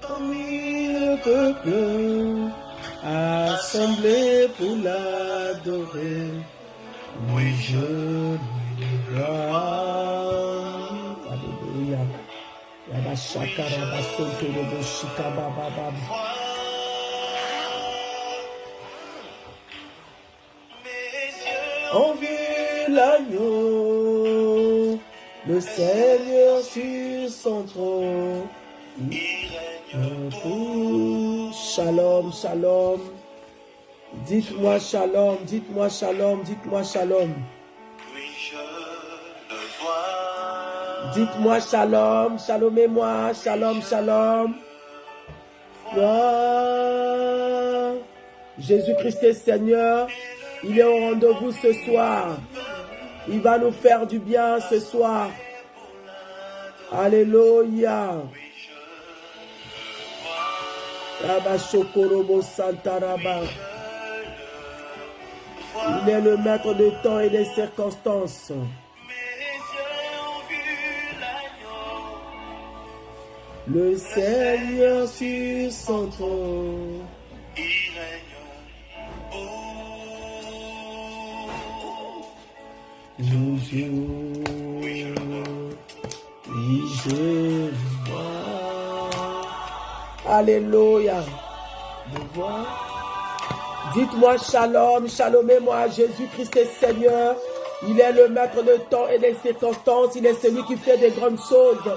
Parmi le peuple, assemblé pour l'adorer, oui, je lui rends. Alléluia. On vit l'agneau, le Seigneur sur son trône. Shalom, shalom. Dites-moi shalom, dites-moi shalom, dites-moi shalom. Dites-moi shalom, shalomez-moi, shalom, shalom. Wow. Jésus-Christ est Seigneur, il est au rendez-vous ce soir. Il va nous faire du bien ce soir. Alléluia. Il est le maître des temps et des circonstances. Le Seigneur sur son trône. Je vois. Alléluia. Dites-moi shalom, shalomez-moi, Jésus-Christ est Seigneur. Il est le maître de temps et des circonstances. Il est celui qui fait des grandes choses.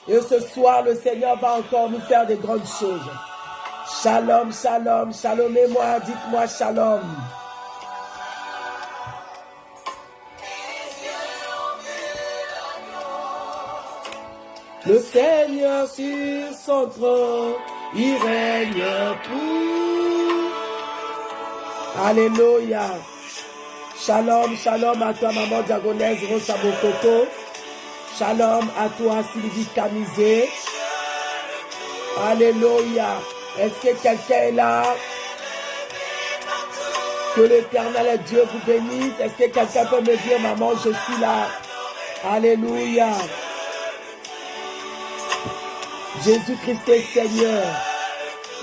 Et ce soir, le Seigneur va encore nous faire des grandes choses. Shalom, shalom, shalomez-moi, dites-moi shalom. Le Seigneur sur son trône, il règne pour. Alléluia. Shalom, shalom à toi, maman diagonèse Rosa Bokoko. Shalom à toi, Sylvie Camisé. Alléluia. Est-ce que quelqu'un est là? Que l'Éternel Dieu vous bénisse. Est-ce que quelqu'un peut me dire, maman, je suis là? Alléluia. Jésus-Christ est Seigneur.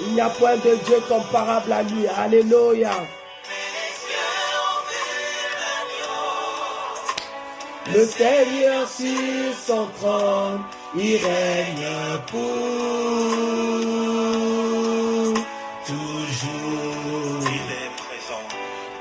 Il n'y a point de Dieu comparable à lui. Alléluia. Le Seigneur sur son trône, il règne pour toujours. Il est présent.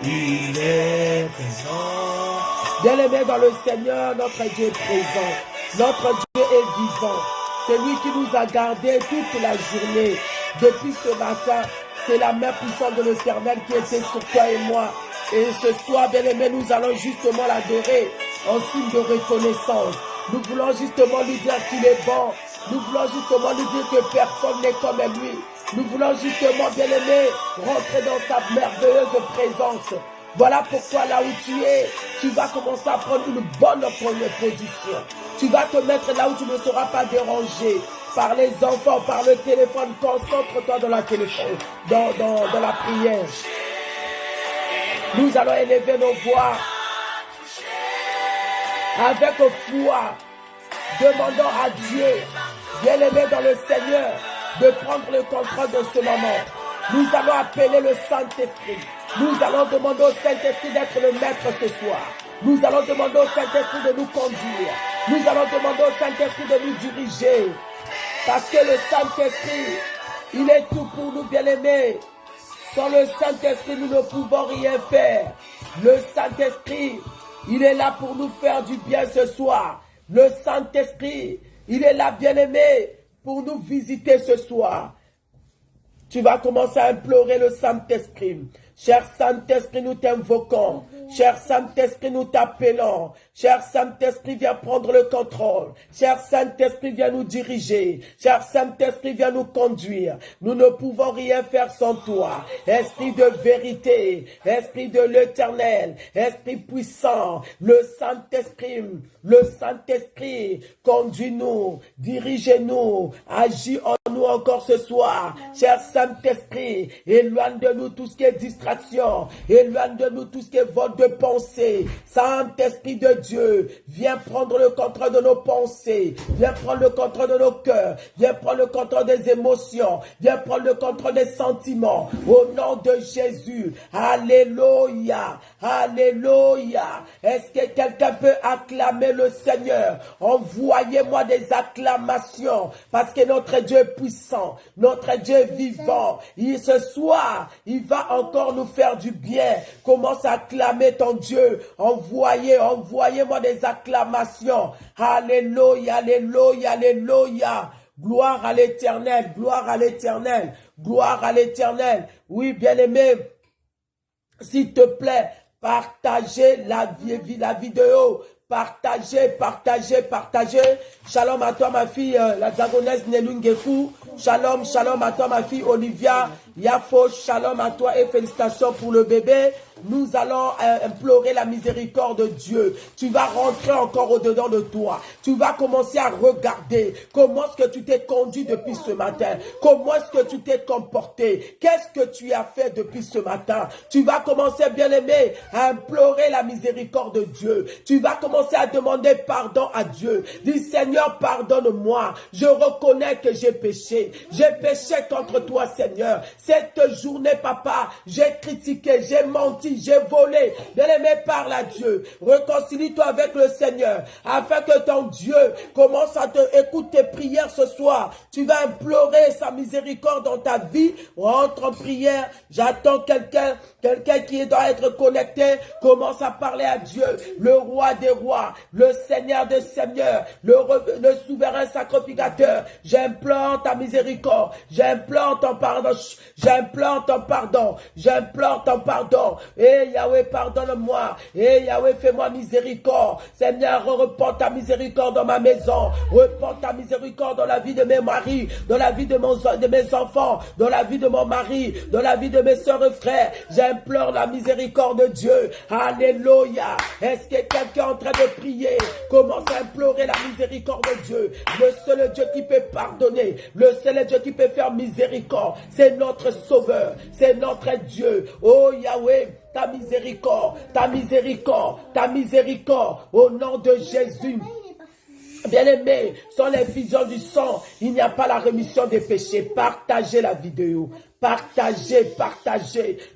Il est présent. Bien-aimé dans le Seigneur, notre Dieu est présent. Notre Dieu est vivant. C'est lui qui nous a gardés toute la journée. Depuis ce matin, c'est la main puissante de l'Éternel qui était sur toi et moi. Et ce soir, bien-aimé, nous allons justement l'adorer en signe de reconnaissance. Nous voulons justement lui dire qu'il est bon. Nous voulons justement lui dire que personne n'est comme lui. Nous voulons justement, bien-aimé, rentrer dans sa merveilleuse présence. Voilà pourquoi là où tu es, tu vas commencer à prendre une bonne première position. Tu vas te mettre là où tu ne seras pas dérangé par les enfants, par le téléphone. Concentre-toi dans la téléphone, dans la prière. Nous allons élever nos voix avec foi, demandant à Dieu, bien-aimé dans le Seigneur, de prendre le contrôle de ce moment. Nous allons appeler le Saint-Esprit. Nous allons demander au Saint-Esprit d'être le maître ce soir. Nous allons demander au Saint-Esprit de nous conduire. Nous allons demander au Saint-Esprit de nous diriger. Parce que le Saint-Esprit, il est tout pour nous, bien-aimés. Sans le Saint-Esprit, nous ne pouvons rien faire. Le Saint-Esprit, il est là pour nous faire du bien ce soir. Le Saint-Esprit, il est là, bien-aimé, pour nous visiter ce soir. Tu vas commencer à implorer le Saint-Esprit. Cher Saint-Esprit, nous t'invoquons. Cher Saint-Esprit, nous t'appelons. Cher Saint-Esprit, viens prendre le contrôle. Cher Saint-Esprit, viens nous diriger. Cher Saint-Esprit, viens nous conduire. Nous ne pouvons rien faire sans toi. Esprit de vérité, Esprit de l'Éternel, Esprit puissant, le Saint-Esprit, conduis-nous, dirige-nous, agis en nous encore ce soir. Cher Saint-Esprit, éloigne de nous tout ce qui est distraction. distractions. Éloigne de nous tout ce qui est vol de pensée. Saint-Esprit de Dieu, viens prendre le contrôle de nos pensées. Viens prendre le contrôle de nos cœurs. Viens prendre le contrôle des émotions. Viens prendre le contrôle des sentiments. Au nom de Jésus. Alléluia. Alléluia. Est-ce que quelqu'un peut acclamer le Seigneur? Envoyez-moi des acclamations. Parce que notre Dieu est puissant. Notre Dieu est vivant. Ce soir, il va encore nous faire du bien. Commence à acclamer ton Dieu. Envoyez-moi des acclamations. Alléluia, alléluia, alléluia. Gloire à l'Éternel, gloire à l'Éternel, gloire à l'Éternel. Oui, bien-aimé, s'il te plaît, partagez la vidéo. Partagez. Shalom à toi, ma fille, la diagonesse Nelungeku. Shalom à toi, ma fille Olivia. Yafo, shalom à toi et félicitations pour le bébé. Nous allons implorer la miséricorde de Dieu. Tu vas rentrer encore au-dedans de toi. Tu vas commencer à regarder comment est-ce que tu t'es conduit depuis ce matin. Comment est-ce que tu t'es comporté. Qu'est-ce que tu as fait depuis ce matin. Tu vas commencer, bien-aimé, à implorer la miséricorde de Dieu. Tu vas commencer à demander pardon à Dieu. Dis, Seigneur, pardonne-moi. Je reconnais que j'ai péché. J'ai péché contre toi, Seigneur. Cette journée, papa, j'ai critiqué, j'ai menti, j'ai volé. Bien-aimé, parle à Dieu. Réconcilie-toi avec le Seigneur afin que ton Dieu commence à te écouter tes prières ce soir. Tu vas implorer sa miséricorde dans ta vie. Rentre en prière. J'attends quelqu'un qui doit être connecté. Commence à parler à Dieu, le roi des rois, le Seigneur des seigneurs, le souverain sacrificateur. J'implore ta miséricorde. J'implore ton pardon. J'implore ton pardon. J'implore ton pardon. Et Yahweh, pardonne-moi. Et Yahweh, fais-moi miséricorde. Seigneur, repends ta miséricorde dans ma maison. Repends ta miséricorde dans la vie de mes maris, dans la vie de mes enfants, dans la vie de mon mari, dans la vie de mes soeurs et frères. J'implore la miséricorde de Dieu. Alléluia. Est-ce que quelqu'un est en train de prier? Commence à implorer la miséricorde de Dieu. Le seul Dieu qui peut pardonner, le seul Dieu qui peut faire miséricorde, c'est notre Sauveur, c'est notre Dieu. Oh Yahweh, ta miséricorde, ta miséricorde, ta miséricorde, au nom de Jésus. Bien-aimés, sans l'effusion du sang, il n'y a pas la rémission des péchés. Partagez la vidéo. Partagez.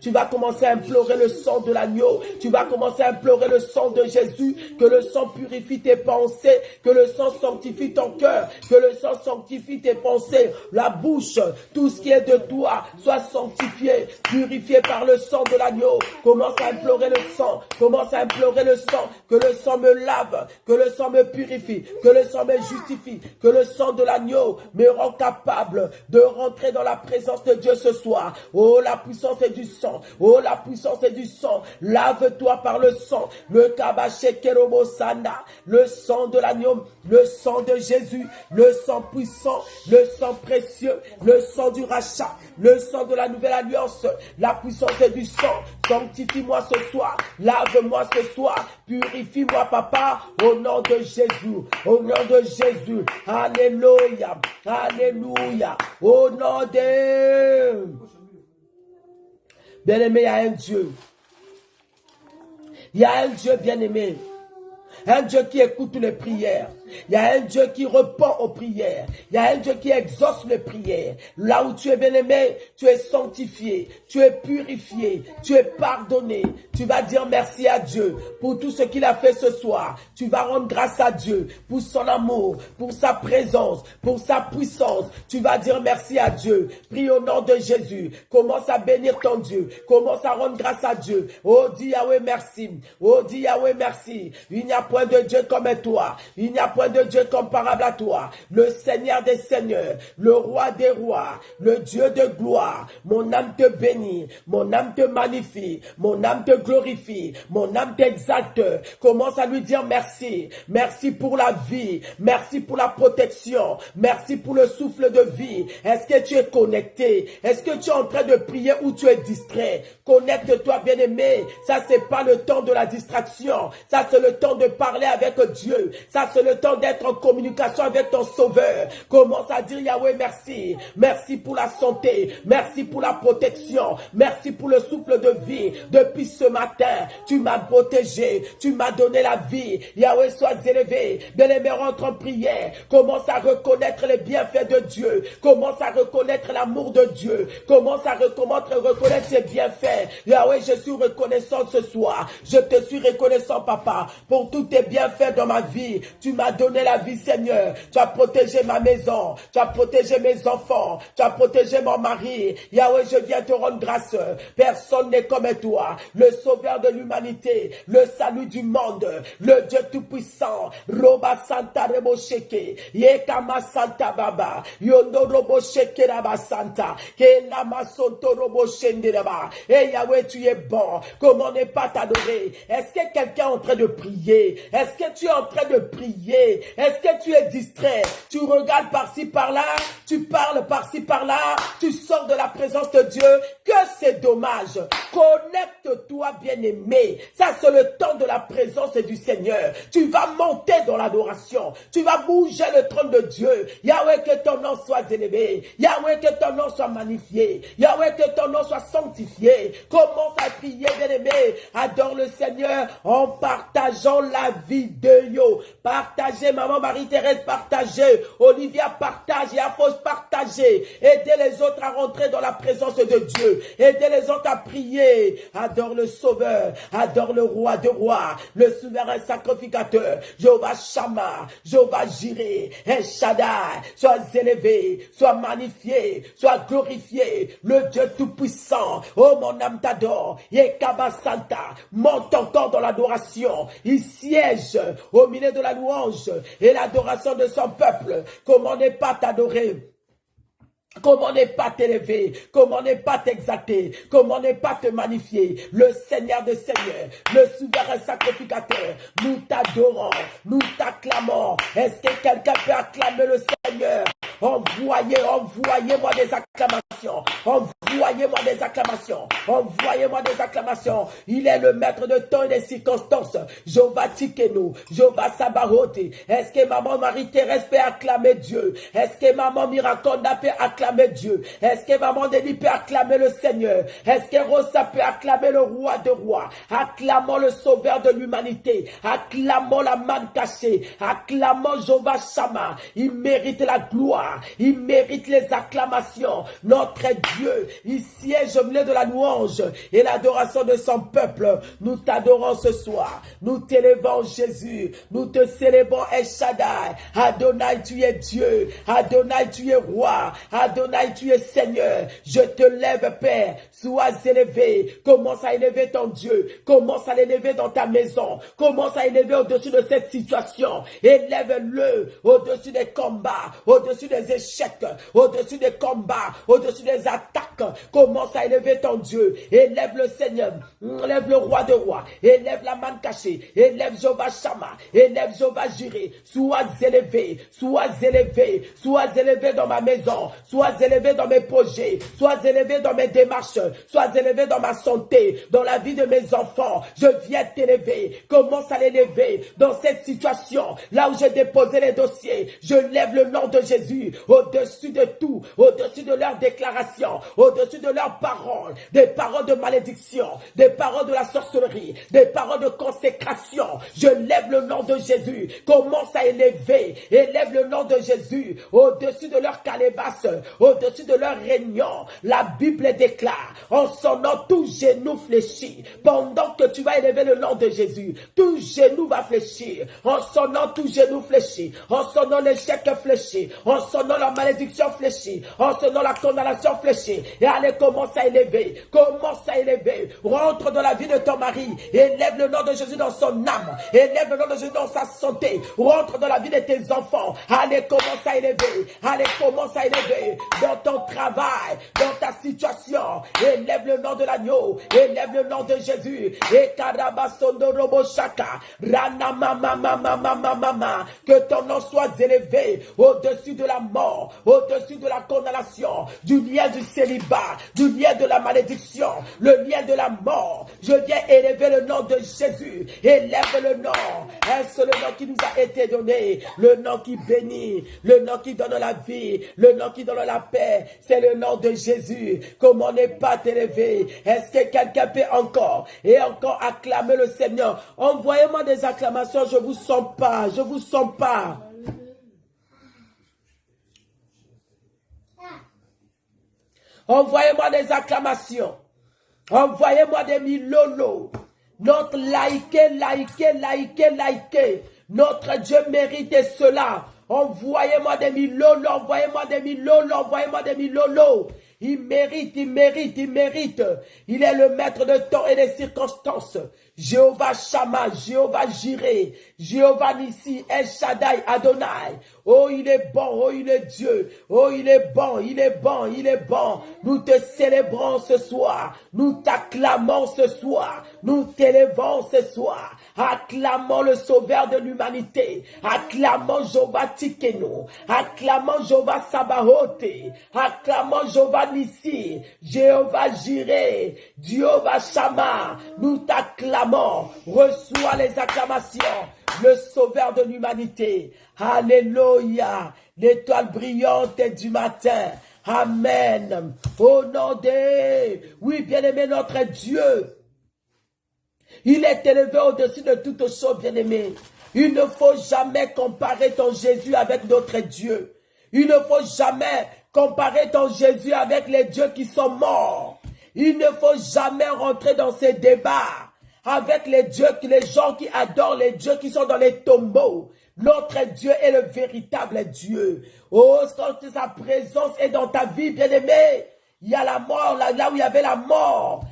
Tu vas commencer à implorer le sang de l'agneau. Tu vas commencer à implorer le sang de Jésus. Que le sang purifie tes pensées. Que le sang sanctifie ton cœur. Que le sang sanctifie tes pensées. La bouche, tout ce qui est de toi, soit sanctifié, purifié par le sang de l'agneau. Commence à implorer le sang. Commence à implorer le sang. Que le sang me lave. Que le sang me purifie. Que le sang me justifie. Que le sang de l'agneau me rend capable de rentrer dans la présence de Dieu ce soir. Oh, la puissance est du sang. Oh, la puissance est du sang. Lave-toi par le sang. Le kabaché kerobosana. Le sang de l'agneau. Le sang de Jésus. Le sang puissant. Le sang précieux. Le sang du rachat. Le sang de la nouvelle alliance. La puissance est du sang. Sanctifie-moi ce soir. Lave-moi ce soir. Purifie-moi, papa. Au nom de Jésus. Au nom de Jésus. Alléluia. Alléluia. Au nom de... Bien-aimé, il y a un Dieu. Il y a un Dieu bien-aimé. Un Dieu qui écoute les prières. Il y a un Dieu qui répond aux prières. Il y a un Dieu qui exauce les prières. Là où tu es bien-aimé, tu es sanctifié, tu es purifié, tu es pardonné. Tu vas dire merci à Dieu pour tout ce qu'il a fait ce soir. Tu vas rendre grâce à Dieu pour son amour, pour sa présence, pour sa puissance. Tu vas dire merci à Dieu. Prie au nom de Jésus. Commence à bénir ton Dieu. Commence à rendre grâce à Dieu. Oh, dis Yahweh merci. Oh, dis Yahweh merci. Il n'y a point de Dieu comme toi. Il n'y a point de Dieu comparable à toi, le Seigneur des seigneurs, le roi des rois, le Dieu de gloire. Mon âme te bénit, mon âme te magnifie, mon âme te glorifie, mon âme t'exalte. Commence à lui dire merci. Merci pour la vie, merci pour la protection, merci pour le souffle de vie. Est-ce que tu es connecté? Est-ce que tu es en train de prier ou tu es distrait? Connecte-toi, bien-aimé. Ça, c'est pas le temps de la distraction. Ça, c'est le temps de parler avec Dieu. Ça, c'est le temps d'être en communication avec ton Sauveur. Commence à dire Yahweh merci. Merci pour la santé. Merci pour la protection. Merci pour le souffle de vie. Depuis ce matin, tu m'as protégé. Tu m'as donné la vie. Yahweh, sois élevé. Bien-aimé, rentre en prière. Commence à reconnaître les bienfaits de Dieu. Commence à reconnaître l'amour de Dieu. Commence à reconnaître ses bienfaits. Yahweh, je suis reconnaissant ce soir. Je te suis reconnaissant, Papa, pour tous tes bienfaits dans ma vie. Tu m'as donné la vie, Seigneur. Tu as protégé ma maison. Tu as protégé mes enfants. Tu as protégé mon mari. Yahweh, je viens te rendre grâce. Personne n'est comme toi. Le sauveur de l'humanité. Le salut du monde. Le Dieu tout-puissant. Roba Santa Rebo Sheke. Yekama Santa Baba. Yondo Robo Sheke Raba Santa. Kelama Sonto Robo Shenderaba. Et Yahweh, tu es bon. Comment ne pas t'adorer? Est-ce que quelqu'un est en train de prier? Est-ce que tu es en train de prier? Est-ce que tu es distrait? Tu regardes par-ci, par-là, tu parles par-ci, par-là, tu sors de la présence de Dieu. Que c'est dommage. Connecte-toi, bien-aimé. Ça, c'est le temps de la présence du Seigneur. Tu vas monter dans l'adoration. Tu vas bouger le trône de Dieu. Yahweh, que ton nom soit élevé. Yahweh, que ton nom soit magnifié. Yahweh, que ton nom soit sanctifié. Commence à prier, bien-aimé. Adore le Seigneur en partageant la vidéo. Partagez, maman Marie-Thérèse, partagez. Olivia, partage. Yafos, partagez. Aidez les autres à rentrer dans la présence de Dieu. Aidez les autres à prier. Adore le Sauveur. Adore le Roi de rois. Le souverain sacrificateur. Jéhovah Shammah. Jéhovah Jireh. El Shaddai. Sois élevé. Sois magnifié. Sois glorifié. Le Dieu tout-puissant. Oh, mon âme t'adore. Yekaba Santa. Monte encore dans l'adoration. Il siège au milieu de la louange et l'adoration de son peuple. Comment ne pas t'adorer? Comment ne pas t'élever? Comment ne pas t'exalter? Comment ne pas te magnifier? Le Seigneur de Seigneurs, le souverain sacrificateur, nous t'adorons, nous t'acclamons. Est-ce que quelqu'un peut acclamer le Seigneur? Envoyez-moi des acclamations. Envoyez-moi des acclamations. Envoyez-moi des acclamations. Il est le maître de temps et des circonstances. Jéhovah Tikenu, Jéhovah Sabaoth. Est-ce que maman Marie-Thérèse peut acclamer Dieu? Est-ce que maman Miraconda peut acclamer Dieu? Est-ce que maman Denis peut acclamer le Seigneur? Est-ce que Rosa peut acclamer le Roi de rois? Acclamons le Sauveur de l'humanité. Acclamons la manne cachée. Acclamons Jéhovah Shammah. Il mérite la gloire. Il mérite les acclamations. Notre Dieu, il siège au milieu de la louange et l'adoration de son peuple. Nous t'adorons ce soir. Nous t'élevons, Jésus. Nous te célébrons, El Shaddai. Adonai, tu es Dieu. Adonai, tu es roi. Adonai, tu es Seigneur. Je te lève, Père. Sois élevé. Commence à élever ton Dieu. Commence à l'élever dans ta maison. Commence à élever au-dessus de cette situation. Élève-le au-dessus des combats, au-dessus des échecs, au-dessus des combats, au-dessus des attaques. Commence à élever ton Dieu. Élève le Seigneur. Élève le Roi de rois. Élève la manne cachée. Élève Jéhovah Shammah. Élève Jéhovah Jireh. Sois élevé. Sois élevé. Sois élevé dans ma maison. Sois élevé dans mes projets. Sois élevé dans mes démarches. Sois élevé dans ma santé. Dans la vie de mes enfants. Je viens t'élever. Commence à l'élever dans cette situation. Là où j'ai déposé les dossiers. Je lève le nom de Jésus au-dessus de tout, au-dessus de leurs déclarations, au-dessus de leurs paroles, des paroles de malédiction, des paroles de la sorcellerie, des paroles de consécration. Je lève le nom de Jésus. Commence à élever, élève le nom de Jésus au-dessus de leur calebasse, au-dessus de leur réunion. La Bible déclare, en son nom, tout genou fléchit. Pendant que tu vas élever le nom de Jésus, tout genou va fléchir. En son nom, tout genou fléchit. En son nom, l'échec fléchit. En son nom, la malédiction fléchit. En son nom, la condamnation fléchit. Et allez, commence à élever. Commence à élever. Rentre dans la vie de ton mari. Élève le nom de Jésus dans son âme. Élève le nom de Jésus dans sa santé. Rentre dans la vie de tes enfants. Allez, commence à élever. Allez, commence à élever. Dans ton travail, dans ta situation. Élève le nom de l'agneau. Élève le nom de Jésus. Et Karabasondo Robo Shaka. Rana mama mama mama mama. Que ton nom soit élevé au-dessus de la mort, au-dessus de la condamnation, du lien du célibat, du lien de la malédiction, le lien de la mort. Je viens élever le nom de Jésus. Élève le nom. Est-ce le nom qui nous a été donné? Le nom qui bénit, le nom qui donne la vie, le nom qui donne la paix. C'est le nom de Jésus. Comment ne pas t'élever? Est-ce que quelqu'un peut encore et encore acclamer le Seigneur? Envoyez-moi des acclamations. Je vous sens pas. Je vous sens pas. Envoyez-moi des acclamations. Envoyez-moi des milolo. Notre laïké. Notre Dieu mérite cela. Envoyez-moi des milolo. Envoyez-moi des milolo. Envoyez-moi des milolo. Il mérite. Il est le maître de temps et des circonstances. Jéhovah Shammah, Jéhovah Jireh, Jéhovah Nissi, El Shaddai, Adonai. Oh, il est bon, oh, il est Dieu. Oh, il est bon. Nous te célébrons ce soir. Nous t'acclamons ce soir. Nous t'élevons ce soir. Acclamons le sauveur de l'humanité. Acclamons Jéhovah Tikeno. Acclamons Jéhovah Sabaoth. Acclamons Jéhovah Nissi. Jéhovah Jireh. Jéhovah Shammah. Nous t'acclamons. Reçois les acclamations. Le sauveur de l'humanité. Alléluia. L'étoile brillante du matin. Amen. Au nom de... Oui, bien-aimé, notre Dieu. Il est élevé au-dessus de toutes choses, bien-aimé. Il ne faut jamais comparer ton Jésus avec notre Dieu. Il ne faut jamais comparer ton Jésus avec les dieux qui sont morts. Il ne faut jamais rentrer dans ces débats avec les dieux, les gens qui adorent les dieux qui sont dans les tombeaux. Notre Dieu est le véritable Dieu. Oh, quand sa présence est dans ta vie, bien-aimé, il y a la mort, là où il y avait la mort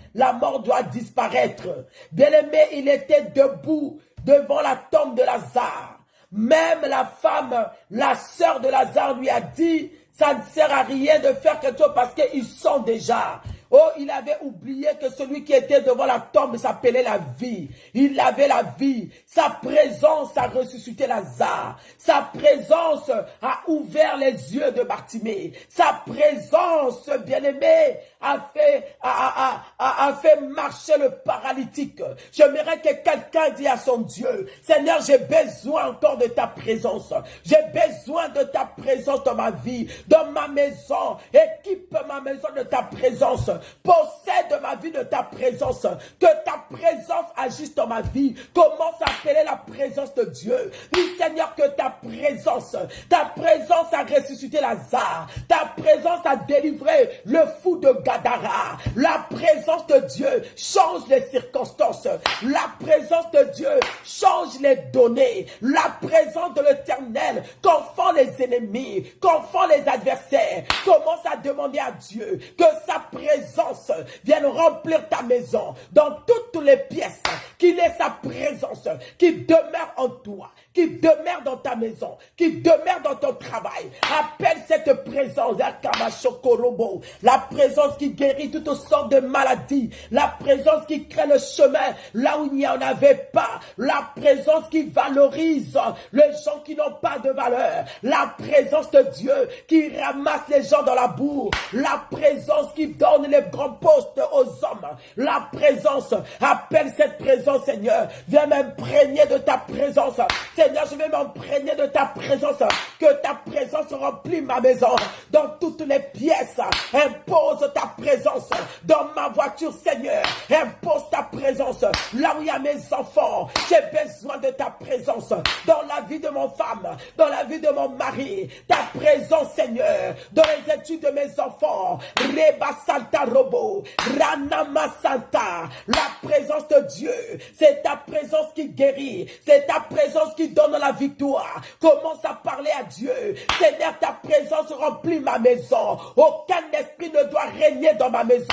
doit disparaître. Bien-aimé, il était debout devant la tombe de Lazare. Même la femme, la sœur de Lazare lui a dit, ça ne sert à rien de faire quelque chose parce qu'ils sont déjà. Oh, il avait oublié que celui qui était devant la tombe s'appelait la vie. Il avait la vie. Sa présence a ressuscité Lazare. Sa présence a ouvert les yeux de Bartimée. Sa présence, bien-aimé, a fait marcher le paralytique. J'aimerais que quelqu'un dise à son Dieu, Seigneur, j'ai besoin encore de ta présence. J'ai besoin de ta présence dans ma vie, dans ma maison. Équipe ma maison de ta présence. Possède ma vie de ta présence. Que ta présence agisse dans ma vie. Commence à appeler la présence de Dieu. Dis Seigneur que ta présence a ressuscité Lazare. Ta présence a délivré le fou de Gadara. La présence de Dieu change les circonstances. La présence de Dieu change les données. La présence de l'Éternel confond les ennemis, confond les adversaires. Commence à demander à Dieu que sa présence vienne remplir ta maison dans toutes les pièces, qu'il ait sa présence, qui demeure en toi, qui demeure dans ta maison, qui demeure dans ton travail. Appelle cette présence, la présence qui guérit toutes sortes de maladies, la présence qui crée le chemin là où il n'y en avait pas, la présence qui valorise les gens qui n'ont pas de valeur, la présence de Dieu qui ramasse les gens dans la boue, la présence qui donne les grands postes aux hommes, la présence, appelle cette présence, Seigneur, viens m'imprégner de ta présence, Seigneur, je vais m'imprégner de ta présence, que ta présence remplit ma maison, dans toutes les pièces, impose ta présence, dans ma voiture, Seigneur, impose ta présence, là où il y a mes enfants, j'ai besoin de ta présence, dans la vie de mon femme, dans la vie de mon mari, ta présence, Seigneur, dans les études de mes enfants, Reba Santa Robo, Ranama Santa, la présence de Dieu, c'est ta présence qui guérit, c'est ta présence qui donne la victoire. Commence à parler à Dieu. Seigneur, ta présence remplit ma maison. Aucun esprit ne doit régner dans ma maison.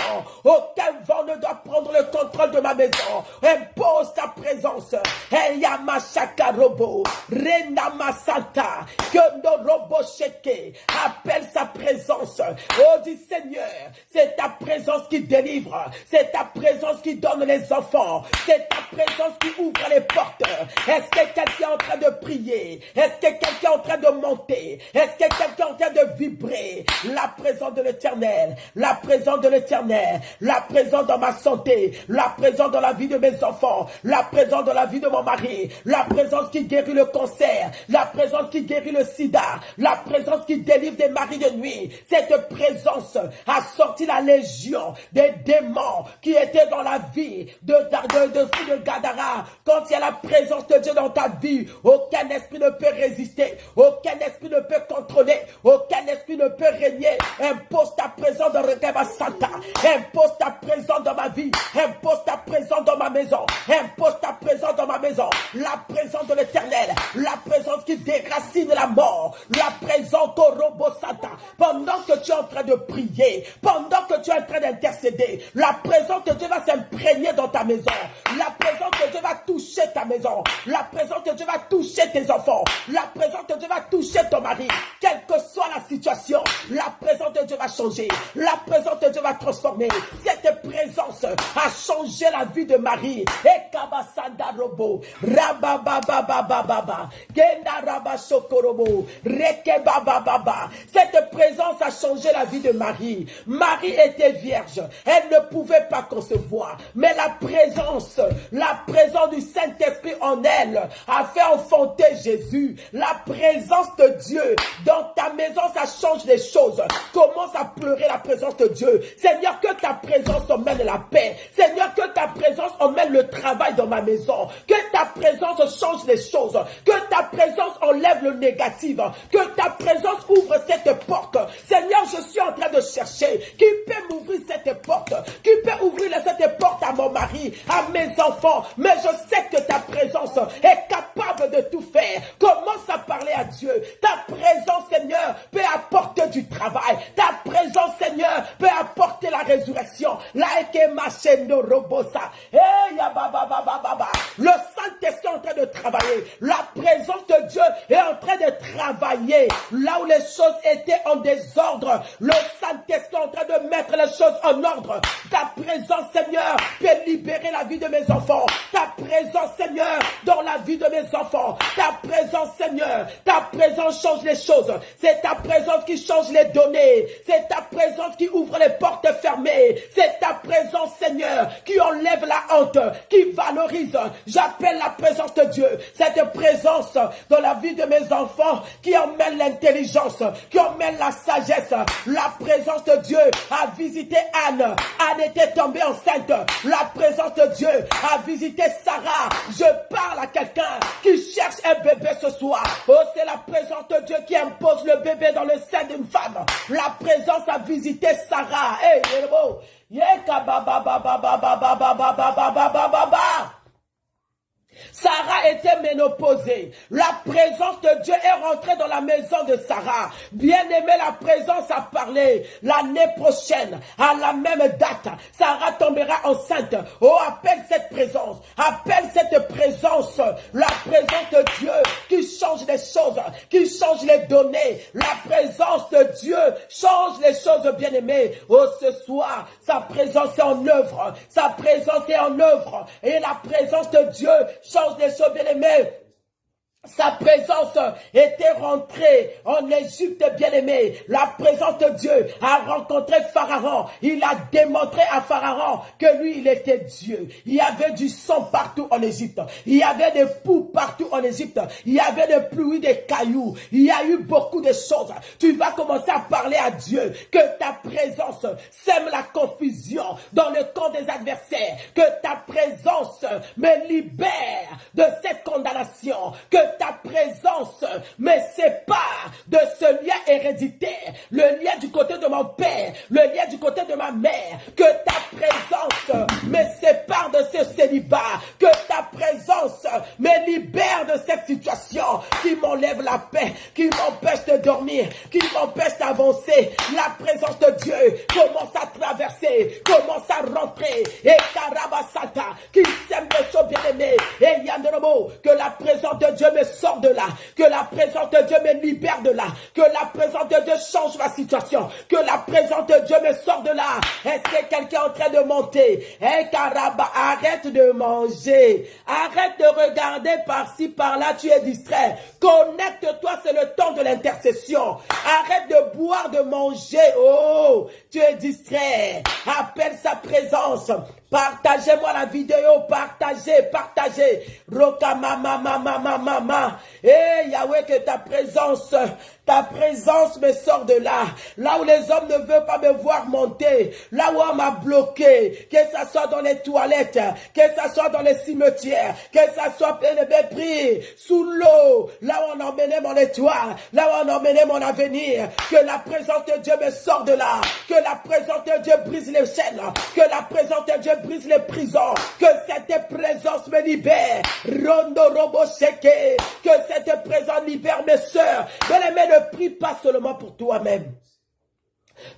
Aucun vent ne doit prendre le contrôle de ma maison. Impose ta présence. Eyama Shaka Robo, Renama Santa, que nos robots sheke, appelle sa présence. Oh, dit Seigneur, c'est ta présence qui délivre. C'est ta présence qui donne les enfants. C'est ta présence qui ouvre les portes. Est-ce que quelqu'un est en train de prier? Est-ce que quelqu'un est en train de monter? Est-ce que quelqu'un est en train de vibrer? La présence de l'Éternel, la présence de l'Éternel, la présence dans ma santé, la présence dans la vie de mes enfants, la présence dans la vie de mon mari, la présence qui guérit le cancer, la présence qui guérit le sida, la présence qui délivre des maris de nuit. Cette présence a sorti la légion des démons qui étaient dans la vie de Gadara. Quand il y a la présence de Dieu dans ta vie, aucun esprit ne peut résister, aucun esprit ne peut contrôler, aucun esprit ne peut régner. Impose ta présence dans Rekeba Santa, impose ta présence dans ma vie, impose ta présence dans ma maison, impose ta présence dans ma maison, la présence de l'Éternel, la présence qui déracine la mort, la présence au Robo Santa. Pendant que tu es en train de prier, pendant que tu es en train d'intercéder, la présence de Dieu va s'imprégner dans ta maison, la présence de Dieu va toucher ta maison, la présence de Dieu va toucher tes enfants, la présence de Dieu va toucher ton mari, quelle que soit la situation, la présence de Dieu va changer, la présence de Dieu va transformer. Cette présence a changé la vie de Marie. Et Kabasanda Robo, Rababababababa, Genda Rabashokorobo, Rekebabababa. Cette présence a changé la vie de Marie. Marie était vierge, elle ne pouvait pas concevoir, mais la présence du Saint-Esprit en elle a fait enfanter Jésus. La présence de Dieu dans ta maison, ça change les choses. Commence à pleurer la présence de Dieu. Seigneur, que ta présence emmène la paix. Seigneur, que ta présence emmène le travail dans ma maison. Que ta présence change les choses. Que ta présence enlève le négatif. Que ta présence ouvre cette porte. Seigneur, je suis en train de chercher. Qui peut m'ouvrir cette porte? Qui peut ouvrir cette porte à mon mari, à mes enfants? Mais je sais que ta présence est capable de tout faire. Commence à parler à Dieu. Ta présence, Seigneur, peut apporter du travail. Ta présence, Seigneur, peut apporter la résurrection. Le Saint-Esprit est en train de travailler. La présence de Dieu est en train de travailler. Là où les choses étaient en désordre, le Saint-Esprit est en train de mettre les choses en ordre. Ta présence, Seigneur, peut libérer la vie de mes enfants. Ta présence, Seigneur, dans la vie de mes enfants. Ta présence, Seigneur, ta présence change les choses. C'est ta présence qui change les données. C'est ta présence qui ouvre les portes fermées. C'est ta présence, Seigneur, qui enlève la honte, qui valorise. J'appelle la présence de Dieu. Cette présence dans la vie de mes enfants qui emmène l'intelligence, qui emmène la sagesse. La présence de Dieu a visité Anne. Anne était tombée enceinte. La présence de Dieu a visité Sarah. Je parle à quelqu'un qui cherche un bébé ce soir. Oh, c'est la présence de Dieu qui impose le bébé dans le sein d'une femme. La présence a visité Sarah. Hey, Sarah était ménopausée. La présence de Dieu est rentrée dans la maison de Sarah. Bien-aimé, la présence a parlé. L'année prochaine, à la même date, Sarah tombera enceinte. Oh, appelle cette présence. Appelle cette présence. La présence de Dieu qui change les choses, qui change les données. La présence de Dieu change les choses, bien-aimé. Oh, ce soir, sa présence est en œuvre. Sa présence est en œuvre. Et la présence de Dieu change les choses, bien-aimés. Sa présence était rentrée en Égypte, bien-aimé. La présence de Dieu a rencontré Pharaon. Il a démontré à Pharaon que lui, il était Dieu. Il y avait du sang partout en Égypte. Il y avait des poux partout en Égypte. Il y avait des pluies, des cailloux. Il y a eu beaucoup de choses. Tu vas commencer à parler à Dieu. Que ta présence sème la confusion dans le camp des adversaires. Que ta présence me libère de cette condamnation. Que ta présence me sépare de ce lien héréditaire, le lien du côté de mon père, le lien du côté de ma mère. Que ta présence me sépare de ce célibat, que ta présence me libère de cette situation qui m'enlève la paix, qui m'empêche de dormir, qui m'empêche d'avancer. La présence de Dieu commence à traverser, commence à rentrer, et Karabasata, qui sème les choses bien-aimées, et Yandrobo, que la présence de Dieu me sorte de là. Que la présence de Dieu me libère de là. Que la présence de Dieu change ma situation. Que la présence de Dieu me sorte de là. Est-ce que quelqu'un est en train de monter? Karaba, arrête de manger. Arrête de regarder par-ci, par-là, tu es distrait. Connecte-toi, c'est le temps de l'intercession. Arrête de boire, de manger. Oh, tu es distrait. Appelle sa présence. Partagez-moi la vidéo, partagez. Roka mama. Eh Yahweh, que ta présence me sort de là. Là où les hommes ne veulent pas me voir monter. Là où on m'a bloqué. Que ça soit dans les toilettes. Que ça soit dans les cimetières. Que ça soit plein de mépris. Sous l'eau. Là où on emmenait mon étoile. Là où on emmenait mon avenir. Que la présence de Dieu me sorte de là. Que la présence de Dieu brise les chaînes. Que la présence de Dieu brise les prisons. Que cette présence me libère. Rondo robo sheke. Que cette présence libère mes sœurs. Bien-aimés, ne prie pas seulement pour toi-même.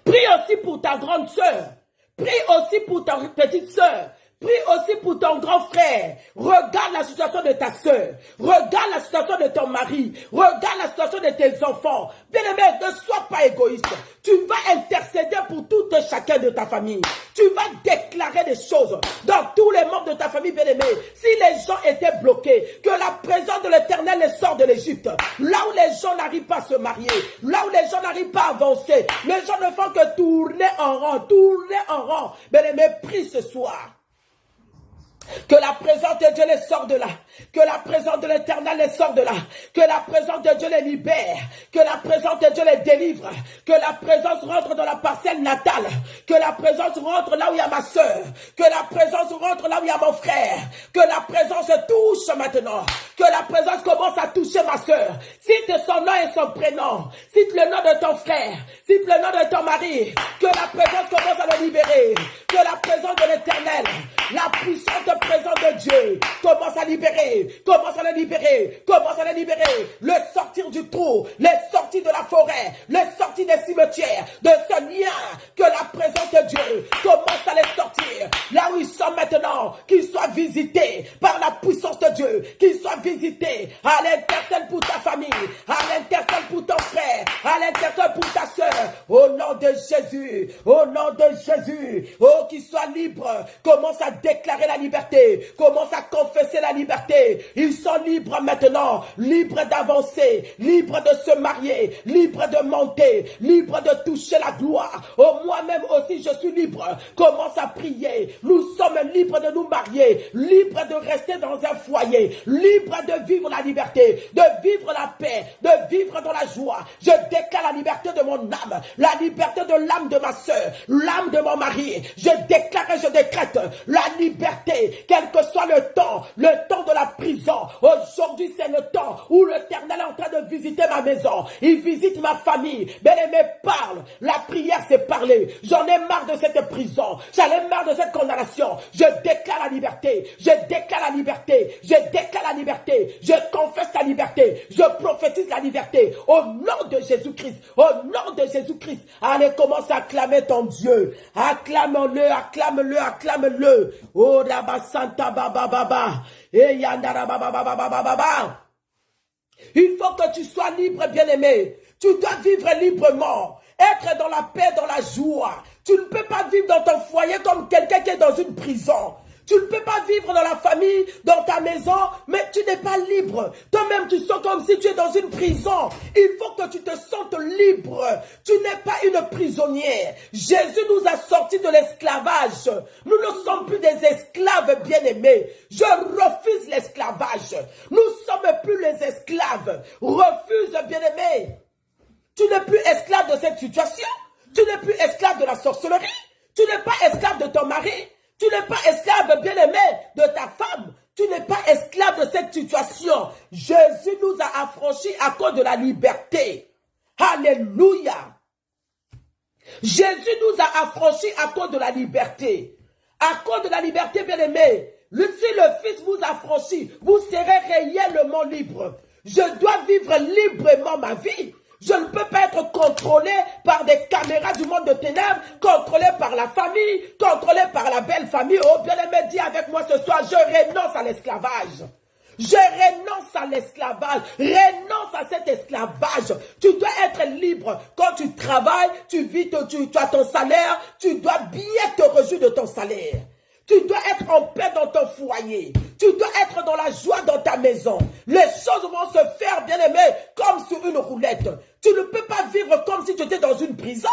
Prie aussi pour ta grande sœur. Prie aussi pour ta petite sœur. Prie aussi pour ton grand frère. Regarde la situation de ta sœur. Regarde la situation de ton mari. Regarde la situation de tes enfants. Bien-aimé, ne sois pas égoïste. Tu vas intercéder pour tout et chacun de ta famille. Tu vas déclarer des choses dans tous les membres de ta famille, bien-aimé. Si les gens étaient bloqués, que la présence de l'Éternel les sort de l'Égypte. Là où les gens n'arrivent pas à se marier. Là où les gens n'arrivent pas à avancer. Les gens ne font que tourner en rang. Bien-aimé, prie ce soir. Que la présence de Dieu les sort de là. Que la présence de l'Éternel les sort de là. Que la présence de Dieu les libère. Que la présence de Dieu les délivre. Que la présence rentre dans la parcelle natale. Que la présence rentre là où il y a ma soeur. Que la présence rentre là où il y a mon frère. Que la présence touche maintenant. Que la présence commence à toucher ma soeur. Cite son nom et son prénom. Cite le nom de ton frère. Cite le nom de ton mari. Que la présence commence à le libérer. Que la présence de l'Éternel, la puissante présence de Dieu, commence à libérer. Le sortir du trou, les sorties de la forêt, les sorties des cimetières, de ce lien. Que la présence de Dieu commence à les sortir. Là où ils sont maintenant, qu'ils soient visités par la puissance de Dieu. Qu'ils soient visités à l'intercelle pour ta famille, à l'intercelle pour ton frère, à l'intercelle pour ta soeur. Au nom de Jésus, oh, qu'ils soient libres. Commence à déclarer la liberté. Commence à confesser la liberté. Ils sont libres maintenant. Libres d'avancer. Libres de se marier. Libres de monter. Libres de toucher la gloire. Oh, moi-même aussi, je suis libre. Commence à prier. Nous sommes libres de nous marier. Libres de rester dans un foyer. Libres de vivre la liberté. De vivre la paix. De vivre dans la joie. Je déclare la liberté de mon âme. La liberté de l'âme de ma soeur. L'âme de mon mari. Je déclare et je décrète la liberté. Quel que soit le temps de la prison. Aujourd'hui, c'est le temps où l'Éternel est en train de visiter ma maison. Il visite ma famille. Bien-aimé, parle. La prière, c'est parler. J'en ai marre de cette prison. J'en ai marre de cette condamnation. Je déclare la liberté. Je déclare la liberté. Je déclare la liberté. Je confesse la liberté. Je prophétise la liberté. Au nom de Jésus-Christ. Au nom de Jésus-Christ. Allez, commence à acclamer ton Dieu. Acclame-le, acclame-le, acclame-le. Oh, Rabba Santa Baba Baba. Et Yandara Baba Baba Baba Baba. Il faut que tu sois libre, bien-aimé. Tu dois vivre librement. Être dans la paix, dans la joie. Tu ne peux pas vivre dans ton foyer comme quelqu'un qui est dans une prison. Tu ne peux pas vivre dans la famille, dans ta maison, mais tu n'es pas libre. Toi-même, tu sens comme si tu es dans une prison. Il faut que tu te sentes libre. Tu n'es pas une prisonnière. Jésus nous a sortis de l'esclavage. Nous ne sommes plus des esclaves bien-aimés. Je refuse l'esclavage. Nous ne sommes plus les esclaves. Refuse, bien-aimé. Tu n'es plus esclave de cette situation. Tu n'es plus esclave de la sorcellerie. Tu n'es pas esclave de ton mari. Tu n'es pas esclave, bien-aimé, de ta femme. Tu n'es pas esclave de cette situation. Jésus nous a affranchis à cause de la liberté. Alléluia. Jésus nous a affranchis à cause de la liberté. À cause de la liberté, bien-aimé. Si le Fils vous affranchit, vous serez réellement libre. Je dois vivre librement ma vie. Je ne peux pas être contrôlé par des caméras du monde de ténèbres, contrôlé par la famille, contrôlé par la belle famille. Oh, bien-aimé, dis avec moi ce soir, je renonce à l'esclavage. Je renonce à l'esclavage. Renonce à cet esclavage. Tu dois être libre. Quand tu travailles, tu vis, tu as ton salaire. Tu dois bien te réjouir de ton salaire. Tu dois être en paix dans ton foyer. Tu dois être dans la joie dans ta maison. Les choses vont se faire, bien aimé, comme sur une roulette. Tu ne peux pas vivre comme si tu étais dans une prison.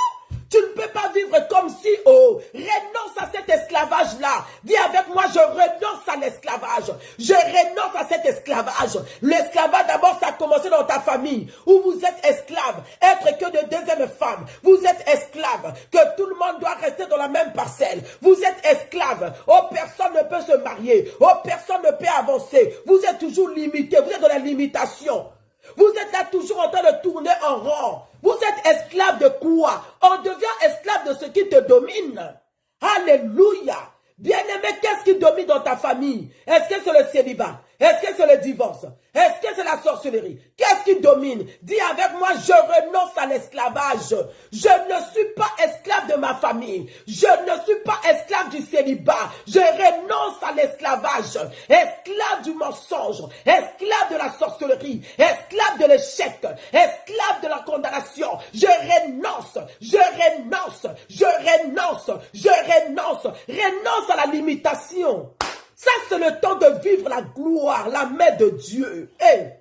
Tu ne peux pas vivre comme si, renonce à cet esclavage-là. Dis avec moi, je renonce à l'esclavage. Je renonce à cet esclavage. L'esclavage, d'abord, ça a commencé dans ta famille, où vous êtes esclave, être que de deuxième femme. Vous êtes esclave, que tout le monde doit rester dans la même parcelle. Vous êtes esclave, personne ne peut se marier, personne ne peut avancer. Vous êtes toujours limité, vous êtes dans la limitation. Vous êtes là toujours en train de tourner en rond. Vous êtes esclave de quoi? On devient esclave de ce qui te domine. Alléluia. Bien-aimé, qu'est-ce qui domine dans ta famille? Est-ce que c'est le célibat? Est-ce que c'est le divorce? Est-ce que c'est la sorcellerie? Qu'est-ce qui domine? Dis avec moi, je renonce à l'esclavage. Je ne suis pas esclave de ma famille. Je ne suis pas esclave du célibat. Je renonce à l'esclavage. Esclave du mensonge. Esclave de la sorcellerie. Esclave de l'échec. Esclave de la condamnation. Je renonce. Je renonce. Je renonce. Je renonce. Renonce à la limitation. Ça, c'est le temps de vivre la gloire, la main de Dieu. Hey.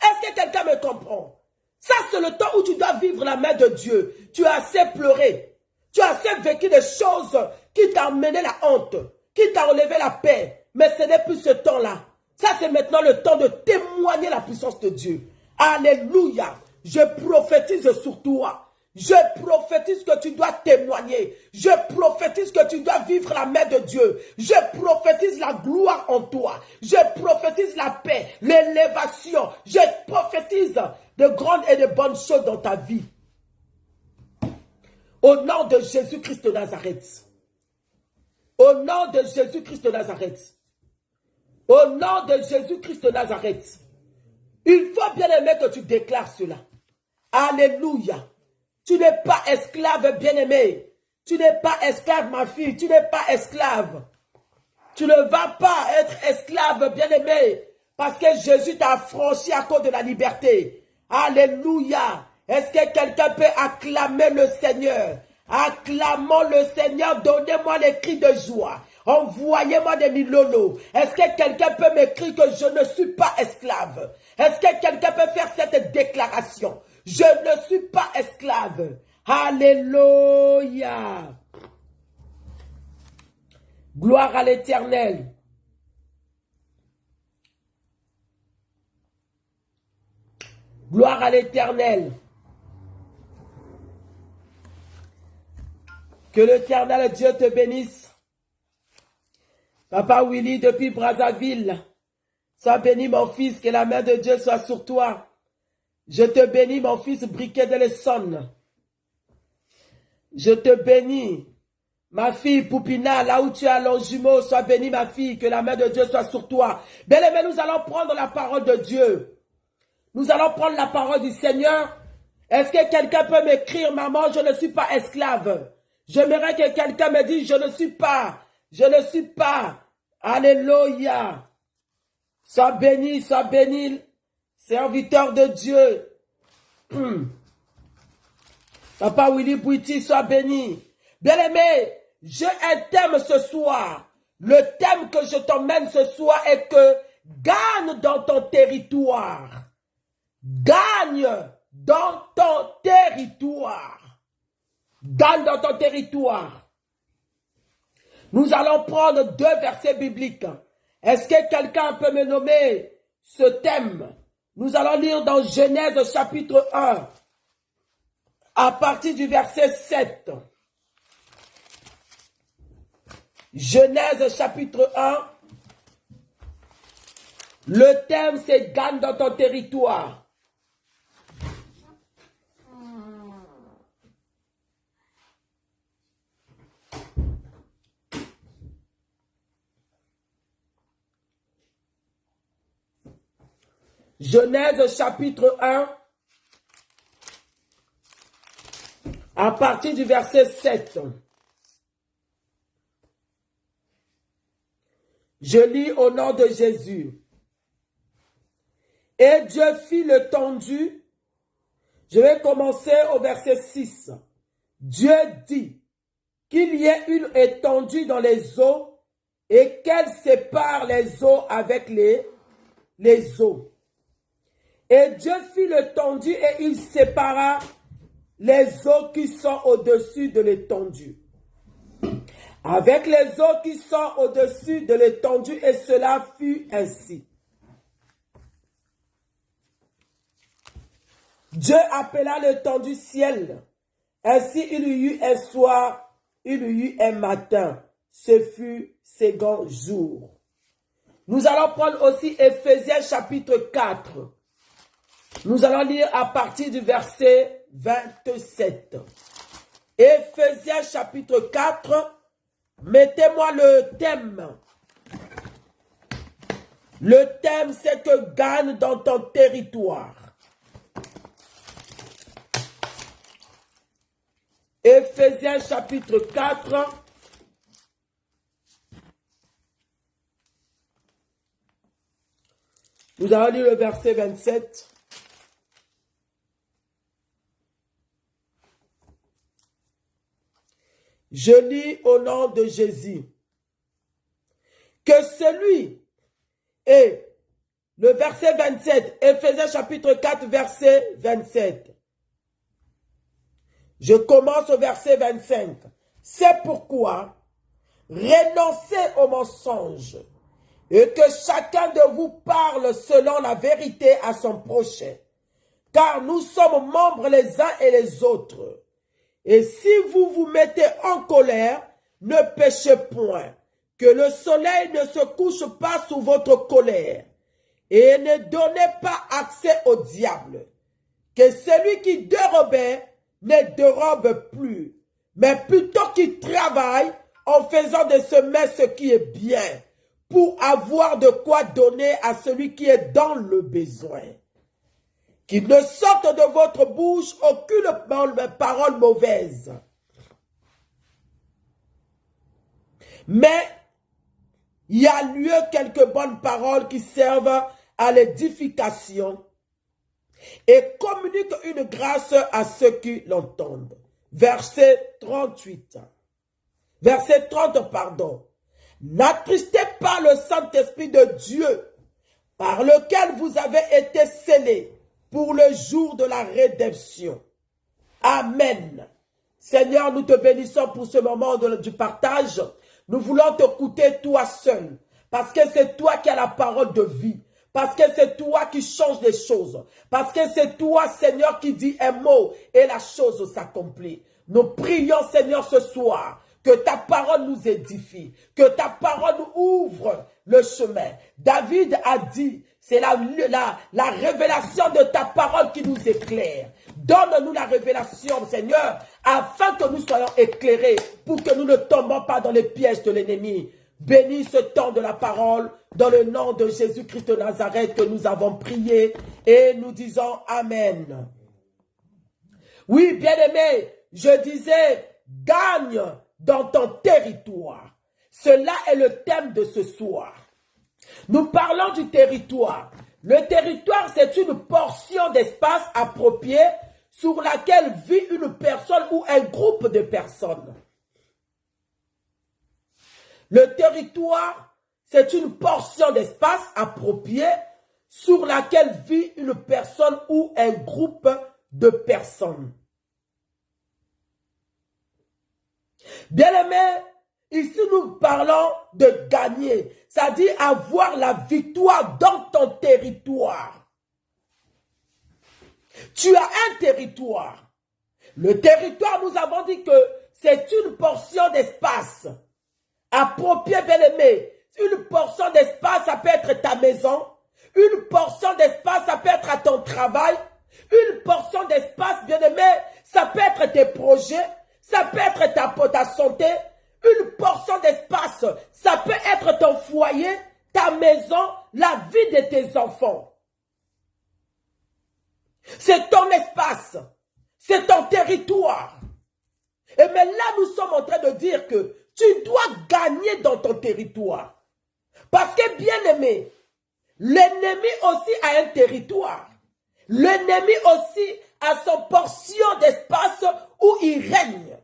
Est-ce que quelqu'un me comprend? Ça, c'est le temps où tu dois vivre la main de Dieu. Tu as assez pleuré. Tu as assez vécu des choses qui t'ont amené la honte, qui t'ont enlevé la paix. Mais ce n'est plus ce temps-là. Ça, c'est maintenant le temps de témoigner la puissance de Dieu. Alléluia. Je prophétise sur toi. Je prophétise que tu dois témoigner. Je prophétise que tu dois vivre la main de Dieu. Je prophétise la gloire en toi. Je prophétise la paix, l'élévation. Je prophétise de grandes et de bonnes choses dans ta vie. Au nom de Jésus-Christ de Nazareth. Au nom de Jésus-Christ de Nazareth. Au nom de Jésus-Christ de Nazareth. Il faut bien aimer que tu déclares cela. Alléluia. Tu n'es pas esclave, bien-aimé. Tu n'es pas esclave, ma fille. Tu n'es pas esclave. Tu ne vas pas être esclave, bien-aimé. Parce que Jésus t'a affranchi à cause de la liberté. Alléluia. Est-ce que quelqu'un peut acclamer le Seigneur? Acclamons le Seigneur. Donnez-moi les cris de joie. Envoyez-moi des milolos. Est-ce que quelqu'un peut m'écrire que je ne suis pas esclave? Est-ce que quelqu'un peut faire cette déclaration? Je ne suis pas esclave. Alléluia. Gloire à l'Éternel. Gloire à l'Éternel. Que l'Éternel Dieu te bénisse. Papa Willy depuis Brazzaville. Sois béni mon fils, que la main de Dieu soit sur toi. Je te bénis, mon fils Briquet de l'Essonne. Je te bénis, ma fille Poupina, là où tu es à Longjumeau, sois bénie, ma fille, que la main de Dieu soit sur toi. Bien-aimé, nous allons prendre la parole de Dieu. Nous allons prendre la parole du Seigneur. Est-ce que quelqu'un peut m'écrire, maman, je ne suis pas esclave? J'aimerais que quelqu'un me dise, je ne suis pas. Je ne suis pas. Alléluia. Sois béni, serviteur de Dieu. Papa Willy Bouiti, sois béni. Bien-aimé, j'ai un thème ce soir. Le thème que je t'emmène ce soir est que gagne dans ton territoire. Gagne dans ton territoire. Gagne dans ton territoire. Nous allons prendre 2 versets bibliques. Est-ce que quelqu'un peut me nommer ce thème? Nous allons lire dans Genèse chapitre 1, à partir du verset 7. Genèse chapitre 1. Le thème c'est gagne dans ton territoire. Genèse chapitre 1, à partir du verset 7. Je lis au nom de Jésus. Et Dieu fit l'étendue. Je vais commencer au verset 6. Dieu dit qu'il y ait une étendue dans les eaux et qu'elle sépare les eaux avec les eaux. Et Dieu fit l'étendue et il sépara les eaux qui sont au-dessus de l'étendue avec les eaux qui sont au-dessus de l'étendue, et cela fut ainsi. Dieu appela l'étendue ciel. Ainsi il y eut un soir, il y eut un matin. Ce fut second jour. Nous allons prendre aussi Éphésiens chapitre 4. Nous allons lire à partir du verset 27. Éphésiens chapitre 4. Mettez-moi le thème. Le thème, c'est que gagne dans ton territoire. Éphésiens chapitre 4. Nous allons lire le verset 27. Je lis au nom de Jésus. Que celui et le verset 27, Éphésiens chapitre 4, verset 27. Je commence au verset 25. C'est pourquoi renoncez au mensonge et que chacun de vous parle selon la vérité à son prochain. Car nous sommes membres les uns et les autres. Et si vous vous mettez en colère, ne péchez point, que le soleil ne se couche pas sous votre colère, et ne donnez pas accès au diable. Que celui qui dérobait ne dérobe plus, mais plutôt qu'il travaille en faisant de semer ce qui est bien, pour avoir de quoi donner à celui qui est dans le besoin. Qu'il ne sorte de votre bouche aucune parole mauvaise, mais il y a lieu quelques bonnes paroles qui servent à l'édification et communiquent une grâce à ceux qui l'entendent. Verset 38. Verset 30, pardon. N'attristez pas le Saint-Esprit de Dieu, par lequel vous avez été scellés pour le jour de la rédemption. Amen. Seigneur, nous te bénissons pour ce moment du partage. Nous voulons t'écouter toi seul, parce que c'est toi qui as la parole de vie, parce que c'est toi qui change les choses, parce que c'est toi, Seigneur, qui dit un mot et la chose s'accomplit. Nous prions, Seigneur, ce soir, que ta parole nous édifie, que ta parole nous ouvre le chemin. David a dit, c'est la révélation de ta parole qui nous éclaire. Donne-nous la révélation, Seigneur, afin que nous soyons éclairés, pour que nous ne tombons pas dans les pièges de l'ennemi. Bénis ce temps de la parole, dans le nom de Jésus-Christ de Nazareth que nous avons prié, et nous disons Amen. Oui, bien-aimé, je disais, gagne dans ton territoire. Cela est le thème de ce soir. Nous parlons du territoire. Le territoire, c'est une portion d'espace approprié sur laquelle vit une personne ou un groupe de personnes. Le territoire, c'est une portion d'espace approprié sur laquelle vit une personne ou un groupe de personnes. Bien-aimés, ici nous parlons de gagner, c'est-à-dire avoir la victoire dans ton territoire. Tu as un territoire. Le territoire, nous avons dit que c'est une portion d'espace appropriée, bien-aimé. Une portion d'espace, ça peut être ta maison. Une portion d'espace, ça peut être à ton travail. Une portion d'espace, bien-aimé, ça peut être tes projets. Ça peut être ta santé. Une portion d'espace, ça peut être ton foyer, ta maison, la vie de tes enfants. C'est ton espace. C'est ton territoire. Et mais là, nous sommes en train de dire que tu dois gagner dans ton territoire. Parce que, bien aimé, L'ennemi aussi a un territoire. L'ennemi aussi a son portion d'espace où il règne.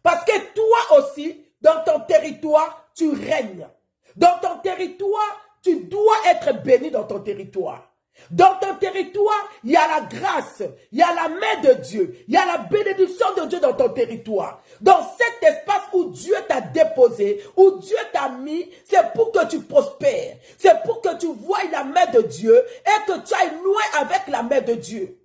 Parce que toi aussi, dans ton territoire, tu règnes. Dans ton territoire, tu dois être béni dans ton territoire. Dans ton territoire, il y a la grâce, il y a la main de Dieu, il y a la bénédiction de Dieu dans ton territoire. Dans cet espace où Dieu t'a déposé, où Dieu t'a mis, c'est pour que tu prospères. C'est pour que tu voies la main de Dieu et que tu ailles loin avec la main de Dieu.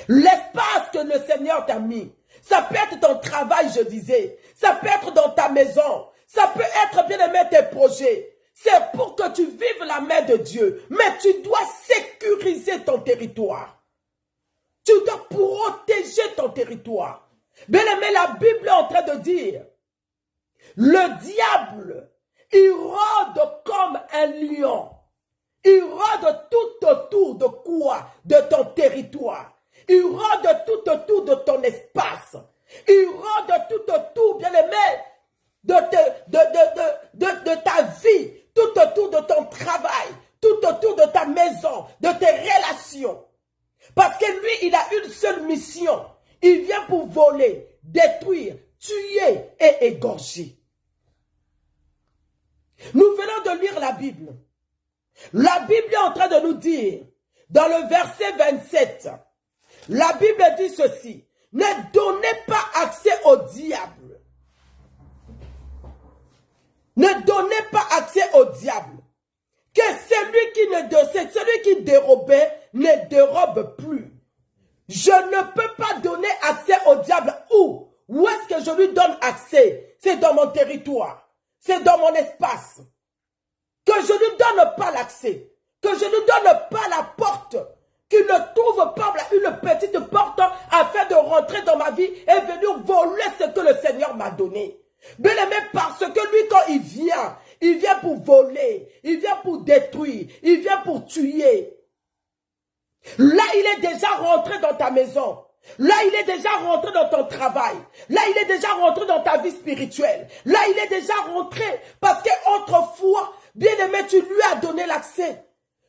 L'espace que le Seigneur t'a mis, ça peut être ton travail, je disais. Ça peut être dans ta maison. Ça peut être, bien aimé, tes projets. C'est pour que tu vives la main de Dieu. Mais tu dois sécuriser ton territoire. Tu dois protéger ton territoire. Bien aimé, la Bible est en train de dire, le diable, il rôde comme un lion. Il rôde tout autour de quoi? De ton territoire. Il rôde tout autour de ton espace. Il rôde tout autour, bien aimé, de ta vie, tout autour de ton travail, tout autour de ta maison, de tes relations. Parce que lui, il a une seule mission. Il vient pour voler, détruire, tuer et égorger. Nous venons de lire la Bible. La Bible est en train de nous dire, dans le verset 27, la Bible dit ceci, ne donnez pas accès au diable. Ne donnez pas accès au diable. Que celui qui dérobait ne dérobe plus. Je ne peux pas donner accès au diable. Où est-ce que je lui donne accès? C'est dans mon territoire. C'est dans mon espace. Que je ne lui donne pas l'accès. Que je ne lui donne pas la porte. Qu'il ne trouve pas une petite porte afin de rentrer dans ma vie et venir voler ce que le Seigneur m'a donné. Bien aimé, parce que lui, quand il vient pour voler, il vient pour détruire, il vient pour tuer. Là, il est déjà rentré dans ta maison. Là, il est déjà rentré dans ton travail. Là, il est déjà rentré dans ta vie spirituelle. Là, il est déjà rentré parce qu'autrefois, bien aimé, tu lui as donné l'accès.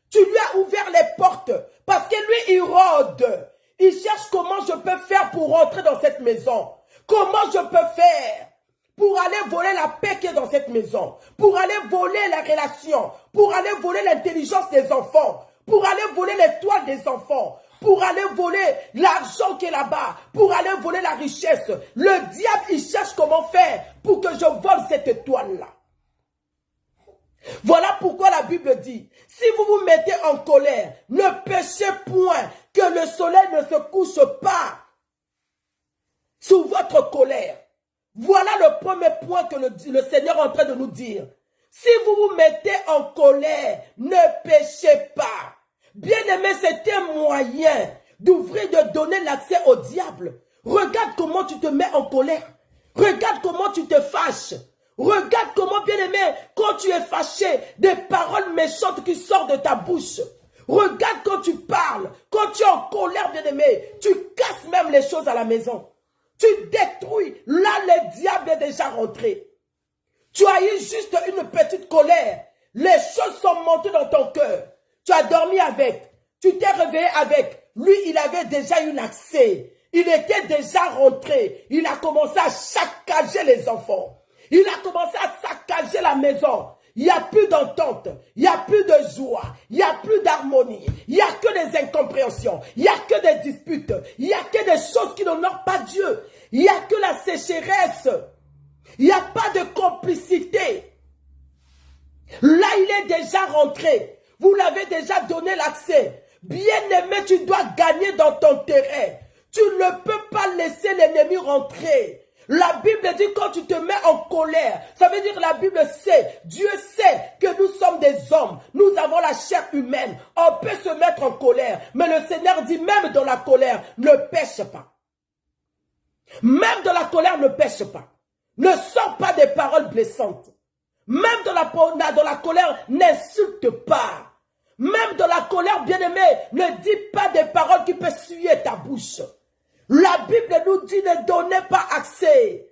Tu lui as ouvert les portes parce que lui, il rôde. Il cherche comment je peux faire pour rentrer dans cette maison. Comment je peux faire pour aller voler la paix qui est dans cette maison, pour aller voler la relation, pour aller voler l'intelligence des enfants, pour aller voler l'étoile des enfants, pour aller voler l'argent qui est là-bas, pour aller voler la richesse. Le diable, il cherche comment faire pour que je vole cette étoile-là. Voilà pourquoi la Bible dit, si vous vous mettez en colère, ne péchez point, que le soleil ne se couche pas sous votre colère. Voilà le premier point que le Seigneur est en train de nous dire. Si vous vous mettez en colère, ne péchez pas. Bien-aimé, c'est un moyen d'ouvrir, de donner l'accès au diable. Regarde comment tu te mets en colère. Regarde comment tu te fâches. Regarde comment, bien-aimé, quand tu es fâché, des paroles méchantes qui sortent de ta bouche. Regarde quand tu parles, quand tu es en colère, bien-aimé, tu casses même les choses à la maison. Tu détruis. Là, le diable est déjà rentré. Tu as eu juste une petite colère. Les choses sont montées dans ton cœur. Tu as dormi avec. Tu t'es réveillé avec. Lui, il avait déjà eu l'accès. Il était déjà rentré. Il a commencé à saccager les enfants. Il a commencé à saccager la maison. Il n'y a plus d'entente, il n'y a plus de joie, il n'y a plus d'harmonie, il n'y a que des incompréhensions, il n'y a que des disputes, il n'y a que des choses qui n'honorent pas Dieu, il n'y a que la sécheresse, il n'y a pas de complicité. Là, il est déjà rentré, vous l'avez déjà donné l'accès. Bien-aimé, tu dois gagner dans ton terrain. Tu ne peux pas laisser l'ennemi rentrer. La Bible dit quand tu te mets en colère, ça veut dire la Bible sait, Dieu sait que nous sommes des hommes, nous avons la chair humaine, on peut se mettre en colère, mais le Seigneur dit même dans la colère, ne pêche pas. Même dans la colère, ne pêche pas. Ne sors pas des paroles blessantes. Même dans la colère, n'insulte pas. Même dans la colère, bien-aimé, ne dis pas des paroles qui peuvent suer ta bouche. La Bible nous dit ne donnez pas accès.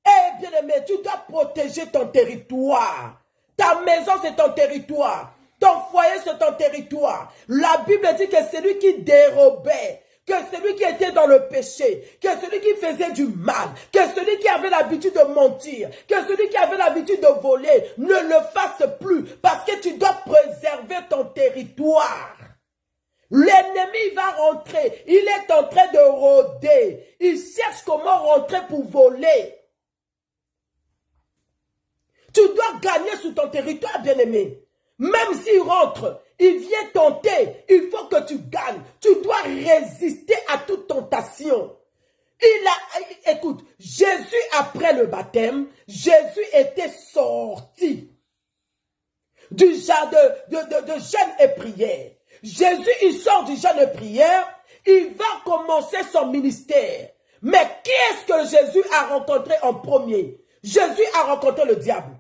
Eh bien aimé, tu dois protéger ton territoire. Ta maison, c'est ton territoire. ton foyer, sur ton territoire. La Bible dit que celui qui dérobait, que celui qui était dans le péché, que celui qui faisait du mal, que celui qui avait l'habitude de mentir, que celui qui avait l'habitude de voler, ne le fasse plus, parce que tu dois préserver ton territoire. L'ennemi va rentrer, il est en train de rôder, il cherche comment rentrer pour voler. Tu dois gagner sur ton territoire, bien-aimé. Même s'il rentre, il vient tenter, il faut que tu gagnes. Tu dois résister à toute tentation. Écoute, Jésus, après le baptême, Jésus était sorti du jardin de jeûne et prière. Jésus, il sort du jeûne et prière, il va commencer son ministère. Mais qui est-ce que Jésus a rencontré en premier? Jésus a rencontré le diable.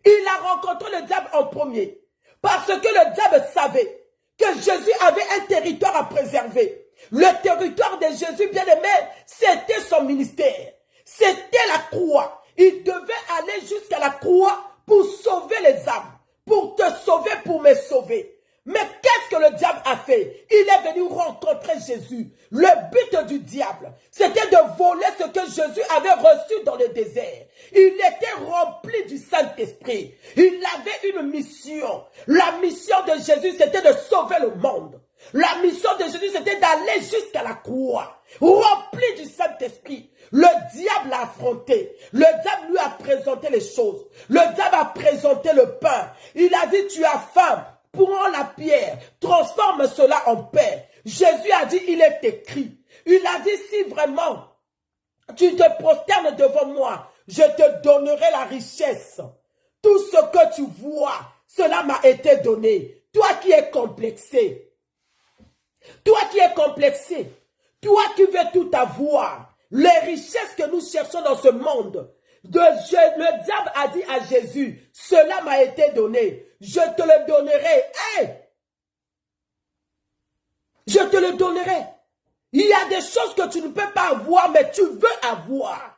Il a rencontré le diable en premier. Parce que le diable savait que Jésus avait un territoire à préserver. Le territoire de Jésus, bien-aimé, c'était son ministère. C'était la croix. Il devait aller jusqu'à la croix pour sauver les âmes. Pour te sauver, pour me sauver. Mais qu'est-ce que le diable a fait? Il est venu rencontrer Jésus. Le but du diable, c'était de voler ce que Jésus avait reçu dans le désert. Il était rempli du Saint-Esprit. Il avait une mission. La mission de Jésus, c'était de sauver le monde. La mission de Jésus, c'était d'aller jusqu'à la croix, rempli du Saint-Esprit. Le diable l'a affronté. Le diable lui a présenté les choses. Le diable a présenté le pain. Il a dit, tu as faim. Prends la pierre, transforme cela en pain. Jésus a dit, il est écrit. Il a dit, si vraiment tu te prosternes devant moi, je te donnerai la richesse. Tout ce que tu vois, cela m'a été donné. Toi qui es complexé, toi qui es complexé, toi qui veux tout avoir, les richesses que nous cherchons dans ce monde, le diable a dit à Jésus, cela m'a été donné, je te le donnerai. Hey! Je te le donnerai. Il y a des choses que tu ne peux pas avoir, mais tu veux avoir.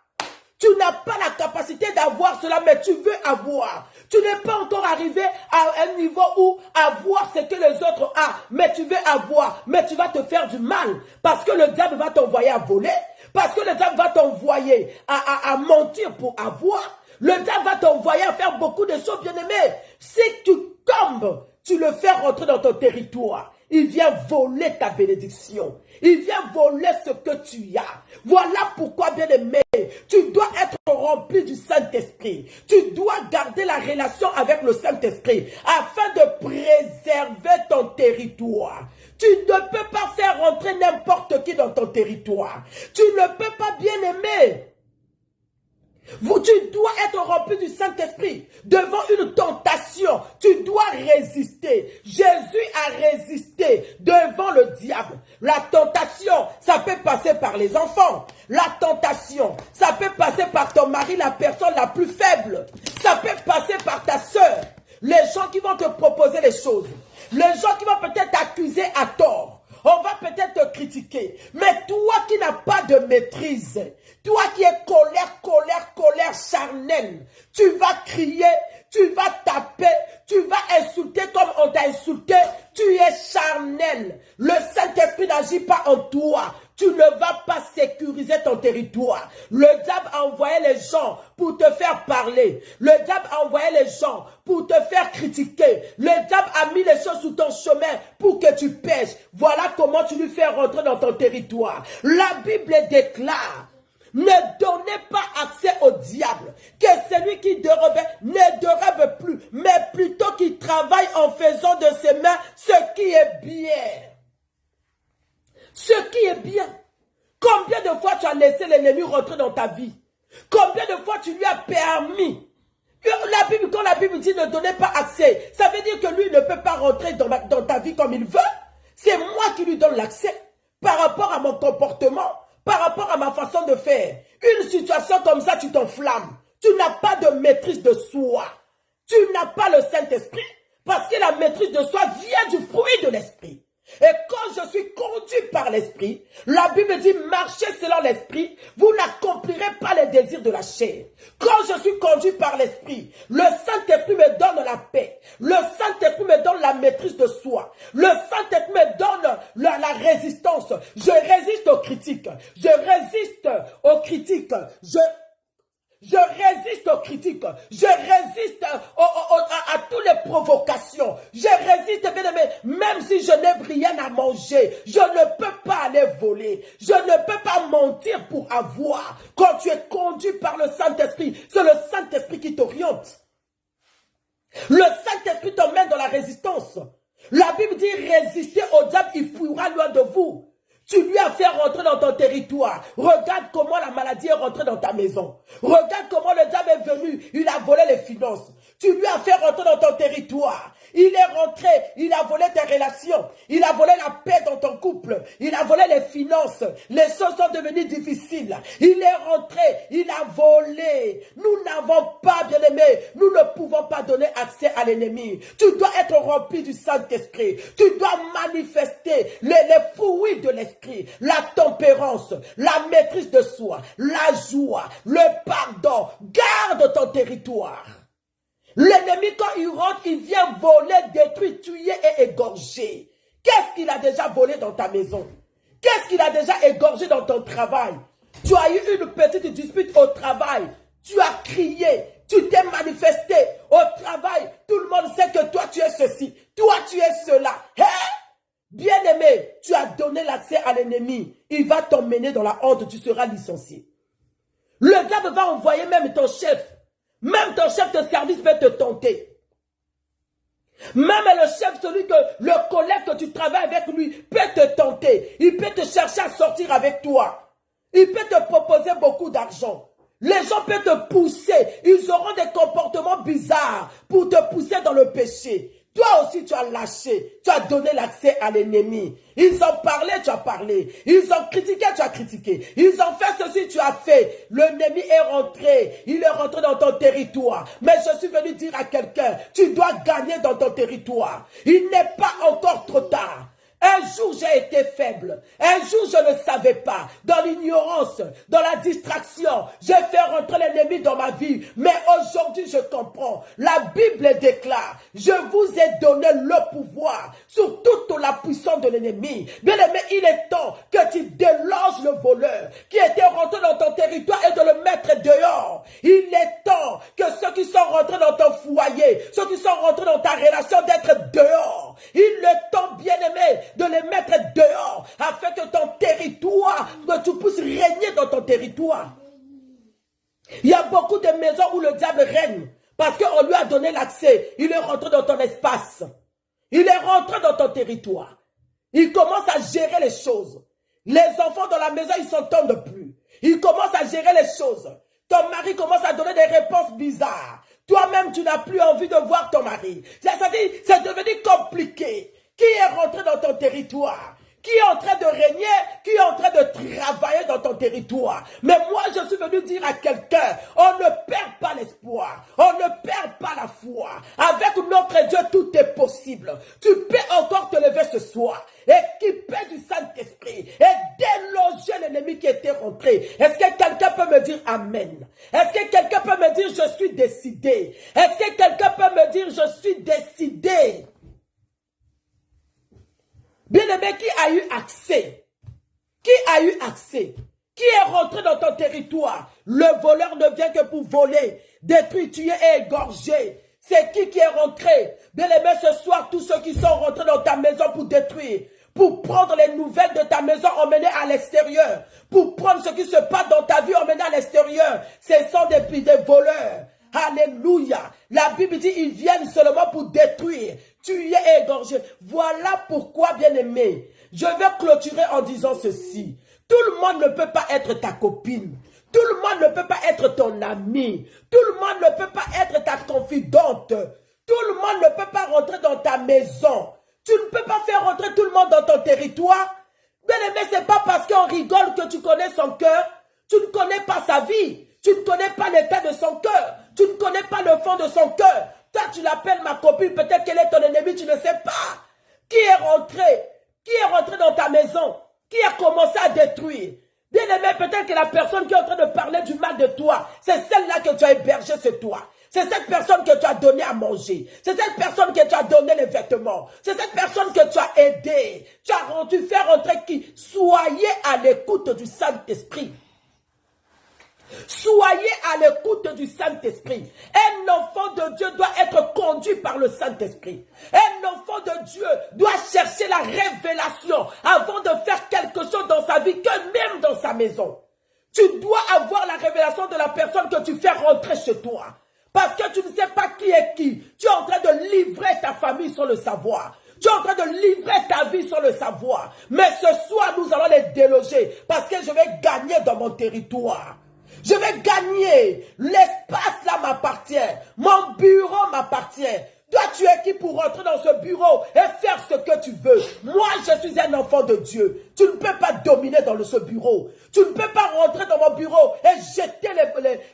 Tu n'as pas la capacité d'avoir cela, mais tu veux avoir. Tu n'es pas encore arrivé à un niveau où avoir ce que les autres ont, mais tu veux avoir, mais tu vas te faire du mal. Parce que le diable va t'envoyer à voler, parce que le diable va t'envoyer à mentir pour avoir. Le diable va t'envoyer à faire beaucoup de choses, bien-aimées. Si tu tombes, tu le fais rentrer dans ton territoire. Il vient voler ta bénédiction. Il vient voler ce que tu as. Voilà pourquoi, bien-aimé, tu dois être rempli du Saint-Esprit. Tu dois garder la relation avec le Saint-Esprit afin de préserver ton territoire. Tu ne peux pas faire rentrer n'importe qui dans ton territoire. Tu ne peux pas, bien-aimé. Tu dois être rempli du Saint-Esprit. Devant une tentation, tu dois résister. Jésus a résisté devant le diable. La tentation, ça peut passer par les enfants. La tentation, ça peut passer par ton mari, la personne la plus faible. Ça peut passer par ta soeur. Les gens qui vont te proposer les choses. Les gens qui vont peut-être t'accuser à tort. On va peut-être te critiquer. Mais toi qui n'as pas de maîtrise, toi qui es colère charnelle, tu vas crier, tu vas taper, tu vas insulter comme on t'a insulté, tu es charnel. Le Saint-Esprit n'agit pas en toi. Tu ne vas pas sécuriser ton territoire. Le diable a envoyé les gens pour te faire parler. Le diable a envoyé les gens pour te faire critiquer. Le diable a mis les choses sous ton chemin pour que tu pêches. Voilà comment tu lui fais rentrer dans ton territoire. La Bible déclare, ne donnez pas accès au diable, que celui qui dérobe ne dérobe plus, mais plutôt qu'il travaille en faisant de ses mains ce qui est bien. Ce qui est bien. Combien de fois tu as laissé l'ennemi rentrer dans ta vie? Combien de fois tu lui as permis? Quand la Bible dit ne donnez pas accès, ça veut dire que lui ne peut pas rentrer dans ta vie comme il veut. C'est moi qui lui donne l'accès par rapport à mon comportement, par rapport à ma façon de faire. Une situation comme ça, tu t'enflammes. Tu n'as pas de maîtrise de soi. Tu n'as pas le Saint-Esprit parce que la maîtrise de soi vient du fruit de l'Esprit. Et quand je suis conduit par l'esprit, la Bible dit marchez selon l'esprit, vous n'accomplirez pas les désirs de la chair. Quand je suis conduit par l'esprit, le Saint-Esprit me donne la paix. Le Saint-Esprit me donne la maîtrise de soi. Le Saint-Esprit me donne la résistance. Je résiste aux critiques. Je résiste aux critiques. Je résiste aux critiques, je résiste à toutes les provocations, je résiste, bien aimé, même si je n'ai rien à manger, je ne peux pas aller voler, je ne peux pas mentir pour avoir. Quand tu es conduit par le Saint-Esprit, c'est le Saint-Esprit qui t'oriente. Le Saint-Esprit t'emmène dans la résistance. La Bible dit, résistez au diable, il fuira loin de vous. Tu lui as fait rentrer dans ton territoire. Regarde comment la maladie est rentrée dans ta maison. Regarde comment le diable est venu. Il a volé les finances. Tu lui as fait rentrer dans ton territoire. Il est rentré, il a volé tes relations. Il a volé la paix dans ton couple. Il a volé les finances. Les choses sont devenues difficiles. Il est rentré, il a volé. Nous n'avons pas, bien aimé, nous ne pouvons pas donner accès à l'ennemi. Tu dois être rempli du Saint-Esprit. Tu dois manifester les fruits de l'esprit. La tempérance, la maîtrise de soi, la joie, le pardon. Garde ton territoire. L'ennemi, quand il rentre, il vient voler, détruire, tuer et égorger. Qu'est-ce qu'il a déjà volé dans ta maison? Qu'est-ce qu'il a déjà égorgé dans ton travail? Tu as eu une petite dispute au travail. Tu as crié, tu t'es manifesté au travail. Tout le monde sait que toi, tu es ceci. Toi, tu es cela. Hein? Bien-aimé, tu as donné l'accès à l'ennemi. Il va t'emmener dans la honte, tu seras licencié. Le diable va envoyer même ton chef. Même ton chef de service peut te tenter. Même le chef, le collègue que tu travailles avec lui, peut te tenter. Il peut te chercher à sortir avec toi. Il peut te proposer beaucoup d'argent. Les gens peuvent te pousser. Ils auront des comportements bizarres pour te pousser dans le péché. Toi aussi, tu as lâché. Tu as donné l'accès à l'ennemi. Ils ont parlé, tu as parlé. Ils ont critiqué, tu as critiqué. Ils ont fait ceci, tu as fait. L'ennemi est rentré. Il est rentré dans ton territoire. Mais je suis venu dire à quelqu'un, tu dois gagner dans ton territoire. Il n'est pas encore trop tard. Un jour, j'ai été faible. Un jour, je ne savais pas. Dans l'ignorance, dans la distraction, j'ai fait rentrer l'ennemi dans ma vie. Mais aujourd'hui, je comprends. La Bible déclare, je vous ai donné le pouvoir sur toute la puissance de l'ennemi. Bien aimé, il est temps que tu déloges le voleur qui était rentré dans ton territoire et de le mettre dehors. Il est temps que ceux qui sont rentrés dans ton foyer, ceux qui sont rentrés dans ta relation, d'être dehors. Il est temps, bien aimé, de les mettre dehors, afin que ton territoire, que tu puisses régner dans ton territoire. Il y a beaucoup de maisons où le diable règne, parce qu'on lui a donné l'accès. Il est rentré dans ton espace. Il est rentré dans ton territoire. Il commence à gérer les choses. Les enfants dans la maison, ils ne s'entendent plus. Il commence à gérer les choses. Ton mari commence à donner des réponses bizarres. Toi-même, tu n'as plus envie de voir ton mari. C'est devenu compliqué. Qui est rentré dans ton territoire? Qui est en train de régner? Qui est en train de travailler dans ton territoire? Mais moi, je suis venu dire à quelqu'un, on ne perd pas l'espoir. On ne perd pas la foi. Avec notre Dieu, tout est possible. Tu peux encore te lever ce soir, équipé du Saint-Esprit et déloger l'ennemi qui était rentré. Est-ce que quelqu'un peut me dire Amen? Est-ce que quelqu'un peut me dire je suis décidé? Est-ce que quelqu'un peut me dire je suis décidé? Bien-aimé, qui a eu accès? Qui a eu accès? Qui est rentré dans ton territoire? Le voleur ne vient que pour voler, détruire, tuer et égorger. C'est qui est rentré? Bien-aimé, ce soir, tous ceux qui sont rentrés dans ta maison pour détruire, pour prendre les nouvelles de ta maison, emmener à l'extérieur, pour prendre ce qui se passe dans ta vie, emmener à l'extérieur, ce sont des voleurs. Alléluia. La Bible dit, ils viennent seulement pour détruire, tuer et égorger. Voilà pourquoi, bien-aimé, je vais clôturer en disant ceci. Tout le monde ne peut pas être ta copine. Tout le monde ne peut pas être ton ami. Tout le monde ne peut pas être ta confidente. Tout le monde ne peut pas rentrer dans ta maison. Tu ne peux pas faire rentrer tout le monde dans ton territoire. Bien-aimé, ce n'est pas parce qu'on rigole que tu connais son cœur. Tu ne connais pas sa vie. Tu ne connais pas l'état de son cœur. Tu ne connais pas le fond de son cœur. Toi, tu l'appelles ma copine. Peut-être qu'elle est ton ennemi, tu ne sais pas. Qui est rentré? Qui est rentré dans ta maison? Qui a commencé à détruire? Bien-aimé, peut-être que la personne qui est en train de parler du mal de toi, c'est celle-là que tu as hébergée, c'est toi. C'est cette personne que tu as donné à manger. C'est cette personne que tu as donné les vêtements. C'est cette personne que tu as aidé. Tu as rendu faire rentrer qui? Soyez à l'écoute du Saint-Esprit. Soyez à l'écoute du Saint-Esprit. Un enfant de Dieu doit être conduit par le Saint-Esprit. Un enfant de Dieu doit chercher la révélation avant de faire quelque chose dans sa vie, que même dans sa maison. Tu dois avoir la révélation de la personne que tu fais rentrer chez toi. Parce que tu ne sais pas qui est qui. Tu es en train de livrer ta famille sans le savoir. Tu es en train de livrer ta vie sans le savoir. Mais ce soir, nous allons les déloger. Parce que je vais gagner dans mon territoire. Je vais gagner. L'espace là m'appartient. Mon bureau m'appartient. Toi, tu es qui pour rentrer dans ce bureau et faire ce que tu veux? Moi, je suis un enfant de Dieu. Tu ne peux pas dominer dans ce bureau. Tu ne peux pas rentrer dans mon bureau et jeter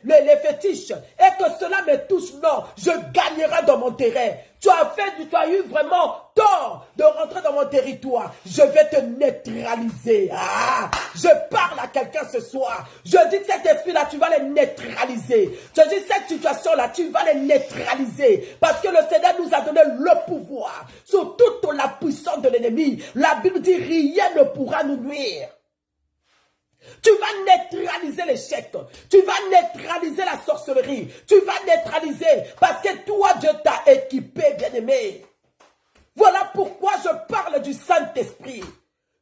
les fétiches et que cela me touche. Non, je gagnerai dans mon terrain. Tu as eu vraiment tort de rentrer dans mon territoire. Je vais te neutraliser. Ah, je parle à quelqu'un ce soir. Je dis que cet esprit-là, tu vas les neutraliser. Je dis cette situation-là, tu vas les neutraliser. Parce que le Seigneur nous a donné le pouvoir sur toute la puissance de l'ennemi. La Bible dit rien ne pourra nous nuire. Tu vas neutraliser l'échec. Tu vas neutraliser la sorcellerie. Tu vas neutraliser parce que toi, Dieu t'a équipé, bien-aimé. Voilà pourquoi je parle du Saint-Esprit.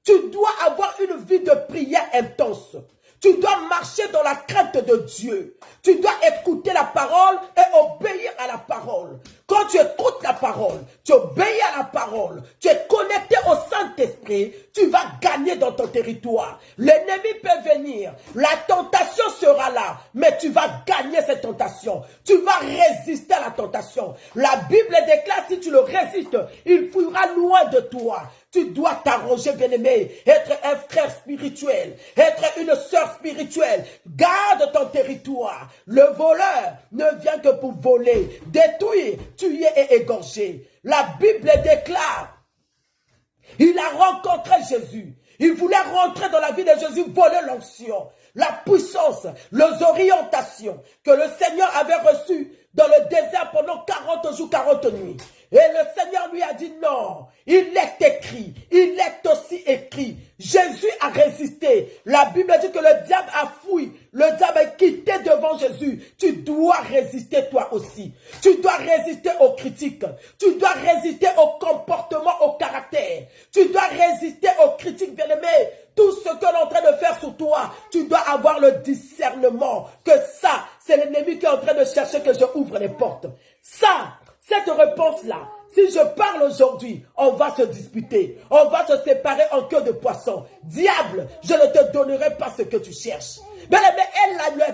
Tu dois avoir une vie de prière intense. Tu dois marcher dans la crainte de Dieu. Tu dois écouter la parole et obéir à la parole. Quand tu écoutes la parole, tu obéis à la parole, tu es connecté au Saint-Esprit, tu vas gagner dans ton territoire. L'ennemi peut venir, la tentation sera là, mais tu vas gagner cette tentation. Tu vas résister à la tentation. La Bible déclare, si tu le résistes, il fuira loin de toi. Tu dois t'arranger, bien-aimé, être un frère spirituel, être une sœur spirituelle. Garde ton territoire. Le voleur ne vient que pour voler, détruire, tuer et égorger. La Bible déclare, il a rencontré Jésus. Il voulait rentrer dans la vie de Jésus, voler l'onction, la puissance, les orientations que le Seigneur avait reçues dans le désert pendant 40 jours, 40 nuits. Et le Seigneur lui a dit non, il est écrit, il est aussi écrit. Jésus a résisté. La Bible dit que le diable a fui, le diable a quitté devant Jésus. Tu dois résister toi aussi. Tu dois résister aux critiques. Tu dois résister au comportement, au caractère. Tu dois résister aux critiques, bien-aimés. Tout ce que l'on est en train de faire sur toi, tu dois avoir le discernement que ça, c'est l'ennemi qui est en train de chercher que je ouvre les portes. Ça, cette réponse-là, si je parle aujourd'hui, on va se disputer. On va se séparer en queue de poisson. Diable, je ne te donnerai pas ce que tu cherches. Mais elle a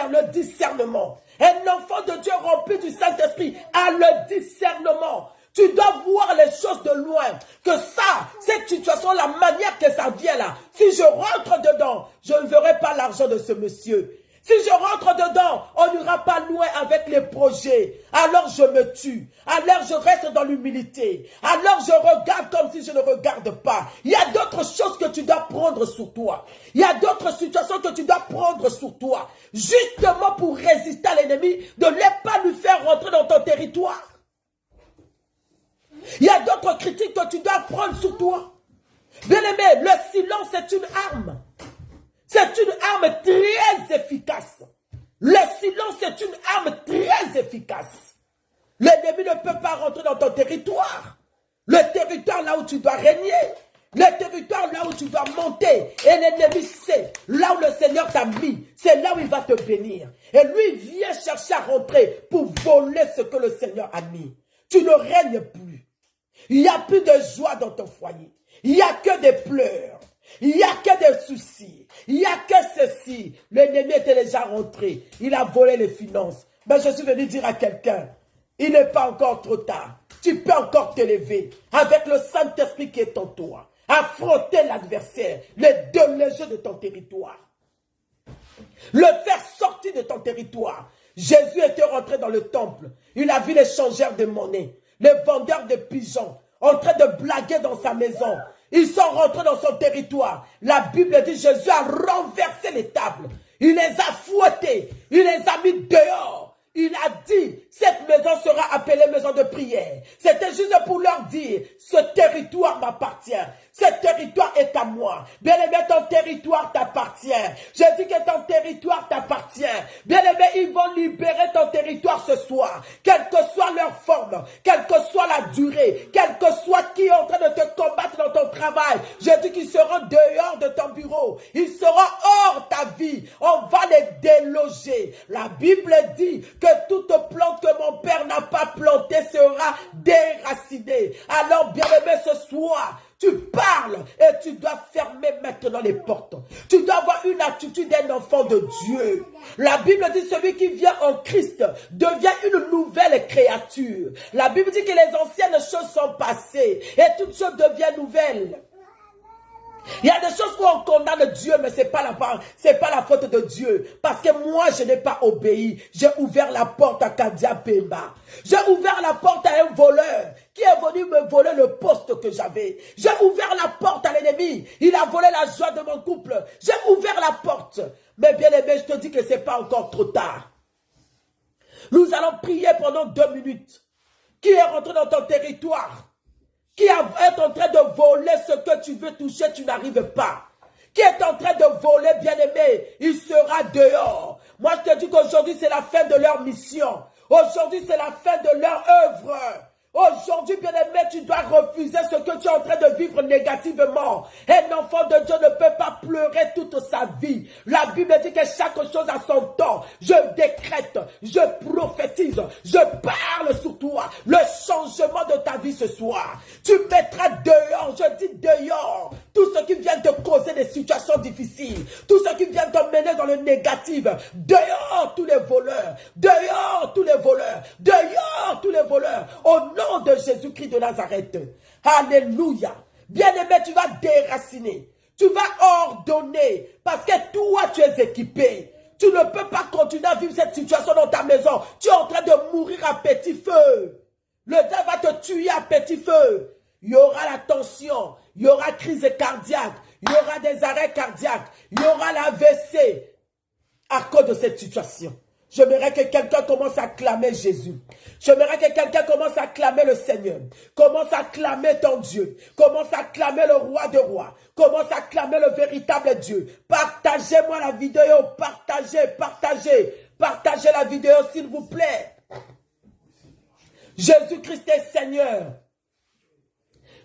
le discernement. Un enfant de Dieu rempli du Saint-Esprit a le discernement. Tu dois voir les choses de loin. Que ça, cette situation, la manière que ça vient là, si je rentre dedans, je ne verrai pas l'argent de ce monsieur. Si je rentre dedans, on n'ira pas loin avec les projets. Alors je me tue. Alors je reste dans l'humilité. Alors je regarde comme si je ne regarde pas. Il y a d'autres choses que tu dois prendre sur toi. Il y a d'autres situations que tu dois prendre sur toi. Justement pour résister à l'ennemi, de ne pas lui faire rentrer dans ton territoire. Il y a d'autres critiques que tu dois prendre sur toi. Bien-aimé, le silence est une arme. C'est une arme très efficace. Le silence est une arme très efficace. L'ennemi ne peut pas rentrer dans ton territoire. Le territoire là où tu dois régner. Le territoire là où tu dois monter. Et l'ennemi sait, là où le Seigneur t'a mis, c'est là où il va te bénir. Et lui, il vient chercher à rentrer pour voler ce que le Seigneur a mis. Tu ne règnes plus. Il n'y a plus de joie dans ton foyer. Il n'y a que des pleurs. Il n'y a que des soucis. Il n'y a que ceci. L'ennemi était déjà rentré. Il a volé les finances. Mais je suis venu dire à quelqu'un, il n'est pas encore trop tard. Tu peux encore t'élever avec le Saint-Esprit qui est en toi. Affronter l'adversaire, les jeux de ton territoire. Le faire sortir de ton territoire. Jésus était rentré dans le temple. Il a vu les changeurs de monnaie, les vendeurs de pigeons, en train de blaguer dans sa maison. Ils sont rentrés dans son territoire. La Bible dit Jésus a renversé les tables. Il les a fouettés. Il les a mis dehors. Il a dit, cette maison sera appelée maison de prière. C'était juste pour leur dire, ce territoire m'appartient. Ce territoire est à moi. Bien-aimé, ton territoire t'appartient. Je dis que ton territoire t'appartient. Bien-aimé, ils vont libérer ton territoire ce soir. Quelle que soit leur forme, quelle que soit la durée, quel que soit qui est en train de te combattre dans ton travail. Je dis qu'ils seront dehors de ton bureau. Ils seront hors ta vie. On va les déloger. La Bible dit que toute plante que mon Père n'a pas plantée sera déracinée. Alors, bien-aimé, ce soir, tu parles et tu dois fermer maintenant les portes. Tu dois avoir une attitude d'un enfant de Dieu. La Bible dit celui qui vient en Christ devient une nouvelle créature. La Bible dit que les anciennes choses sont passées et toutes choses deviennent nouvelles. Il y a des choses où on condamne Dieu, mais c'est pas la faute de Dieu. Parce que moi, je n'ai pas obéi. J'ai ouvert la porte à Kadia Pemba. J'ai ouvert la porte à un voleur qui est venu me voler le poste que j'avais. J'ai ouvert la porte à l'ennemi. Il a volé la joie de mon couple. J'ai ouvert la porte. Mais bien aimé, je te dis que ce n'est pas encore trop tard. Nous allons prier pendant 2 minutes. Qui est rentré dans ton territoire? Qui est en train de voler ce que tu veux toucher, tu n'arrives pas. Qui est en train de voler, bien-aimé, il sera dehors. Moi, je te dis qu'aujourd'hui, c'est la fin de leur mission. Aujourd'hui, c'est la fin de leur œuvre. Aujourd'hui, bien-aimé, tu dois refuser ce que tu es en train de vivre négativement. Un enfant de Dieu ne peut pas pleurer toute sa vie. La Bible dit que chaque chose a son temps. Je décrète, je prophétise, je parle sur toi. Le changement de ta vie ce soir. Tu mettras dehors, je dis dehors, tout ce qui vient te causer des situations difficiles. Tout ce qui vient t'emmener dans le négatif. Dehors tous les voleurs. Dehors tous les voleurs. Dehors tous les voleurs. Au nom de Jésus-Christ de Nazareth. Alléluia. Bien-aimé, tu vas déraciner. Tu vas ordonner. Parce que toi, tu es équipé. Tu ne peux pas continuer à vivre cette situation dans ta maison. Tu es en train de mourir à petit feu. Le diable va te tuer à petit feu. Il y aura la tension. Il y aura crise cardiaque. Il y aura des arrêts cardiaques. Il y aura l'AVC. À cause de cette situation. J'aimerais que quelqu'un commence à clamer Jésus. J'aimerais que quelqu'un commence à clamer le Seigneur. Commence à clamer ton Dieu. Commence à clamer le roi de rois. Commence à clamer le véritable Dieu. Partagez-moi la vidéo. Partagez la vidéo s'il vous plaît. Jésus-Christ est Seigneur.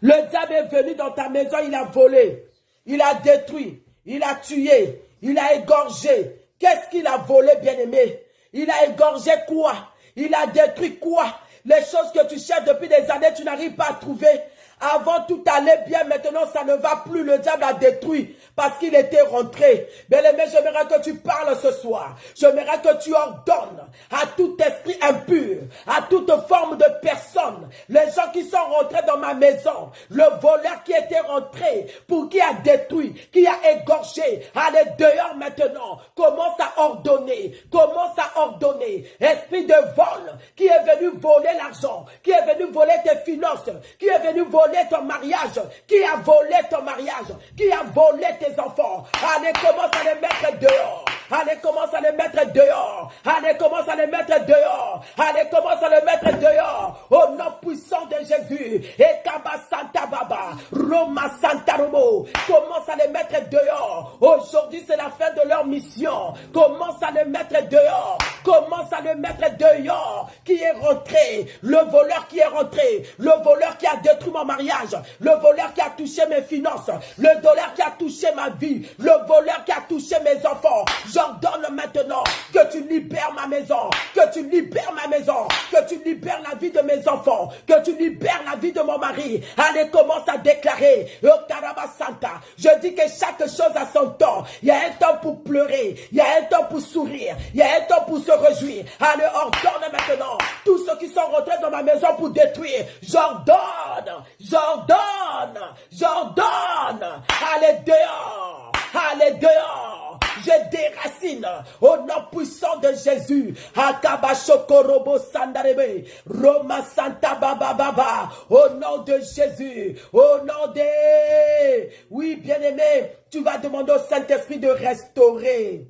Le diable est venu dans ta maison, il a volé. Il a détruit. Il a tué. Il a égorgé. Qu'est-ce qu'il a volé, bien-aimé? Il a égorgé quoi? Il a détruit quoi? Les choses que tu cherches depuis des années, tu n'arrives pas à trouver. Avant, tout allait bien. Maintenant, ça ne va plus. Le diable a détruit parce qu'il était rentré. Bien-aimé, j'aimerais que tu parles ce soir. J'aimerais que tu ordonnes à tout esprit impur, à toute forme de personne, les gens qui sont rentrés dans ma maison, le voleur qui était rentré, qui a détruit, qui a égorgé, allez dehors maintenant. Commence à ordonner. Commence à ordonner. Esprit de vol qui est venu voler l'argent, qui est venu voler tes finances, qui est venu voler ton mariage, qui a volé ton mariage, qui a volé tes enfants. Allez, commence à les mettre dehors. Allez, commence à les mettre dehors. Allez, commence à les mettre dehors. Allez, commence à les mettre dehors. Au nom puissant de Jésus. Et Kaba Santa Baba, Roma Santa Romo. Commence à les mettre dehors. Aujourd'hui, c'est la fin de leur mission. Commence à les mettre dehors. Commence à les mettre dehors. Qui est rentré? Le voleur qui est rentré. Le voleur qui a détruit mon mariage. Le voleur qui a touché mes finances. Le voleur qui a touché ma vie. Le voleur qui a touché mes enfants. J'ordonne maintenant que tu libères ma maison. Que tu libères ma maison. Que tu libères la vie de mes enfants. Que tu libères la vie de mon mari. Allez, commence à déclarer. Au Karaba Santa. Je dis que chaque chose a son temps. Il y a un temps pour pleurer. Il y a un temps pour sourire. Il y a un temps pour se réjouir. Allez, ordonne maintenant. Tous ceux qui sont rentrés dans ma maison pour détruire. J'ordonne. J'ordonne. J'ordonne. Allez dehors. Allez dehors. je déracine au nom puissant de Jésus. Akabashokorobo sandarebe, Roma Santa Baba Baba, au nom de Jésus, au nom de... Oui, bien-aimé, tu vas demander au Saint-Esprit de restaurer.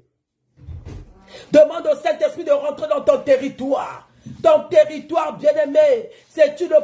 Demande au Saint-Esprit de rentrer dans ton territoire. Ton territoire, bien-aimé, c'est une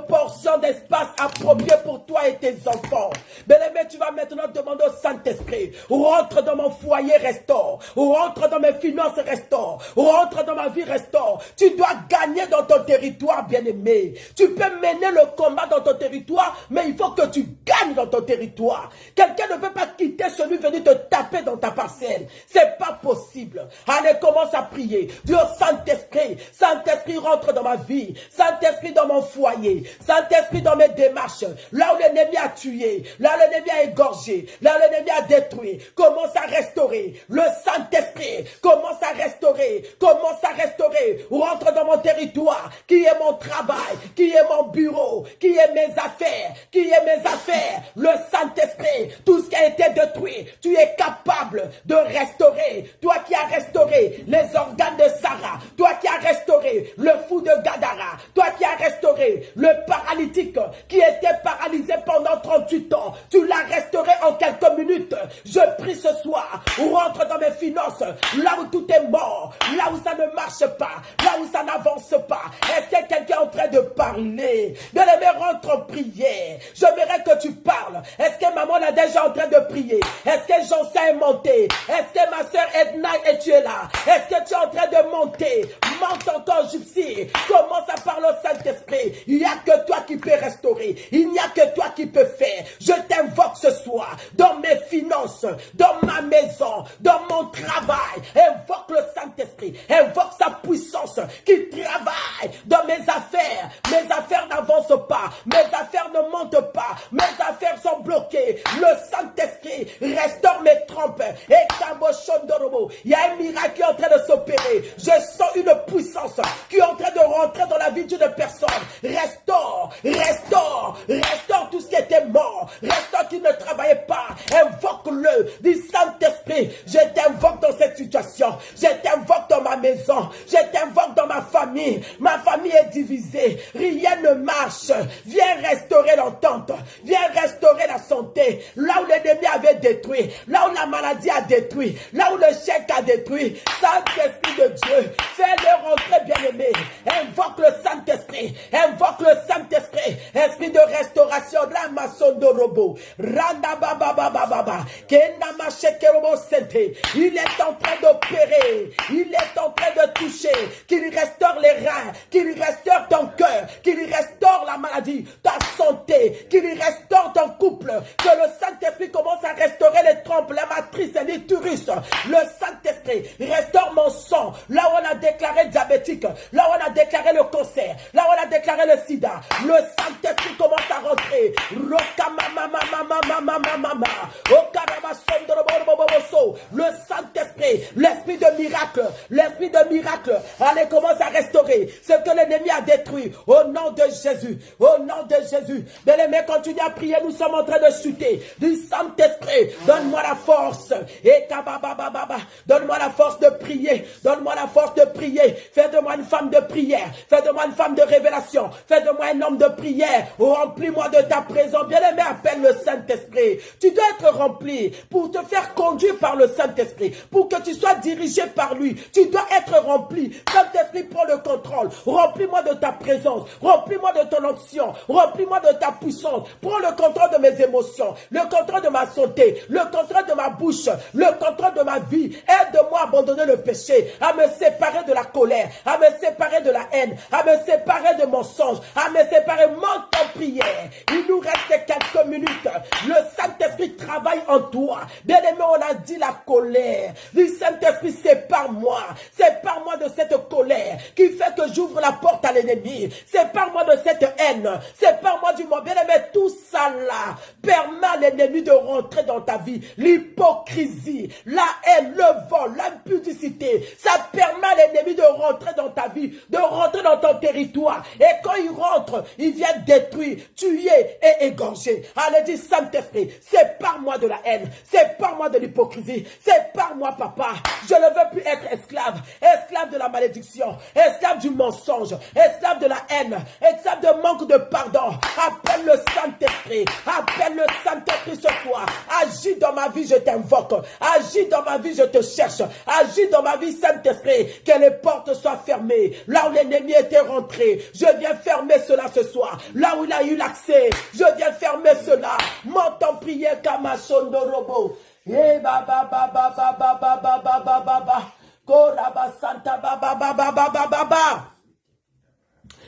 portion d'espace appropriée pour toi et tes enfants. Bien-aimé, tu vas maintenant demander au Saint-Esprit, rentre dans mon foyer, restaure. Rentre dans mes finances, restaure. Rentre dans ma vie, restaure. Tu dois gagner dans ton territoire, bien-aimé. Tu peux mener le combat dans ton territoire, mais il faut que tu gagnes dans ton territoire. Quelqu'un ne peut pas quitter celui venu te taper dans ta parcelle. C'est pas possible. Allez, commence à prier. Dis au Saint-Esprit, Saint-Esprit, rentre dans ma vie. Saint-Esprit, dans mon foyer. Saint-Esprit, dans mes démarches. Là où l'ennemi a tué. Là où l'ennemi a égorgé. Là où l'ennemi a détruit. Commence à restaurer. Le Saint-Esprit commence à restaurer. Commence à restaurer. Rentre dans mon territoire. Qui est mon travail. Qui est mon bureau. Qui est mes affaires. Qui est mes affaires. Le Saint-Esprit. Tout ce qui a été détruit. Tu es capable de restaurer. Toi qui as restauré les organes de Sarah. Toi qui as restauré le fou de Gadara. Toi qui as restauré le paralytique qui était paralysé pendant 38 ans. Tu l'as restauré en quelques minutes. Je prie ce soir. Rentre dans mes finances. Là où tout est mort. Là où ça ne marche pas. Là où ça n'avance pas. Est-ce que quelqu'un est en train de parler? Bien-aimé, rentre en prière. J'aimerais que tu parles. Est-ce que maman est déjà en train de prier? Est-ce que Jean-Saint est monté? Est-ce que ma soeur Edna et tu es là? Est-ce que tu es en train de monter? Monte encore, Gypsy. Commence à parler au Saint-Esprit. Il n'y a que toi qui peux restaurer. Il n'y a que toi qui peux faire. Je t'invoque ce soir dans mes finances, dans ma maison, dans mon travail. Invoque le Saint-Esprit. Invoque sa puissance qui travaille dans mes affaires. Mes affaires n'avancent pas. Mes affaires ne montent pas. Mes affaires sont bloquées. Le Saint-Esprit restaure mes trompes. Et Kaboshondorobo. Il y a un miracle qui est en train de s'opérer. Je sens une puissance qui est en train de rentrer dans la vie d'une personne. Restaure, restaure, restaure tout ce qui était mort. Restaure qui ne travaillait pas. Invoque-le. Dis Saint-Esprit, je t'invoque dans cette situation. Je t'invoque dans ma maison. Je t'invoque dans ma famille. Ma famille est divisée. Rien ne marche. Viens restaurer l'entente. Viens restaurer la santé. Là où l'ennemi avait détruit. Là où la maladie a détruit. Là où le chèque a détruit. Saint-Esprit de Dieu, fais-le rentrer, bien-aimé. Invoque le Saint-Esprit. Invoque le Saint-Esprit. Esprit de restauration. La maçon de robot. Randa baba baba baba. Kenama shekerobo sente. Il est en train d'opérer. Il est en train de toucher. Qu'il restaure les reins. Qu'il restaure ton cœur. Qu'il restaure la maladie. Ta santé. Qu'il restaure ton couple. Que le Saint-Esprit commence à restaurer les trompes, la matrice et l'utérus. Le Saint-Esprit restaure mon sang. Là où on a déclaré diabétique. Là où on a déclaré le cancer. Là où on a déclaré le sida. Le Saint-Esprit commence à rentrer. Le Saint-Esprit, l'esprit de miracle. L'esprit de miracle. Allez, commence à restaurer ce que l'ennemi a détruit. Au nom de Jésus. Au nom de Jésus. Bien-aimés, continue à prier. Nous sommes en train de chuter. Du Saint-Esprit, donne-moi la force. Et donne-moi la force de prier. Donne-moi la force de prier. Fais de moi une femme de prière. Fais de moi une femme de révélation. Fais de moi un homme de prière. Remplis-moi de ta présence. Bien-aimé, appelle le Saint-Esprit. Tu dois être rempli pour te faire conduire par le Saint-Esprit. Pour que tu sois dirigé par lui. Tu dois être rempli. Saint-Esprit, prends le contrôle. Remplis-moi de ta présence. Remplis-moi de ton onction. Remplis-moi de ta puissance. Prends le contrôle de mes émotions. Le contrôle de ma santé. Le contrôle de ma bouche. Le contrôle de ma vie. Aide-moi à abandonner le péché. À me séparer de la colère. À me séparer de la haine. À me séparer de mensonges. À me séparer. Monte en prière. Il nous reste quelques minutes. Le Saint-Esprit travaille en toi. Bien aimé, on a dit la colère. Le Saint-Esprit, sépare-moi. Sépare-moi de cette colère qui fait que j'ouvre la porte à l'ennemi. Sépare-moi de cette haine. Sépare-moi du monde. Bien aimé, tout ça là permet à l'ennemi de rentrer dans ta vie. L'hypocrisie, la haine, le vol, l'impudicité, ça permet permet à l'ennemi de rentrer dans ta vie, de rentrer dans ton territoire. Et quand il rentre, il vient détruire, tuer et égorger. Allez, dis Saint-Esprit, sépare-moi de la haine, sépare-moi de l'hypocrisie, sépare-moi, papa. Je ne veux plus être esclave, esclave de la malédiction, esclave du mensonge, esclave de la haine, esclave de manque de pardon. Appelle le Saint-Esprit, appelle le Saint-Esprit ce soir. Agis dans ma vie, je t'invoque. Agis dans ma vie, je te cherche. Agis dans ma vie, Saint-Esprit, que les portes soient fermées. Là où l'ennemi était rentré, je viens fermer cela ce soir. Là où il a eu l'accès, je viens fermer cela. Monte en prière, Kamachondo Robo. Eh baba baba baba baba baba baba. Koraba Santa baba baba baba baba.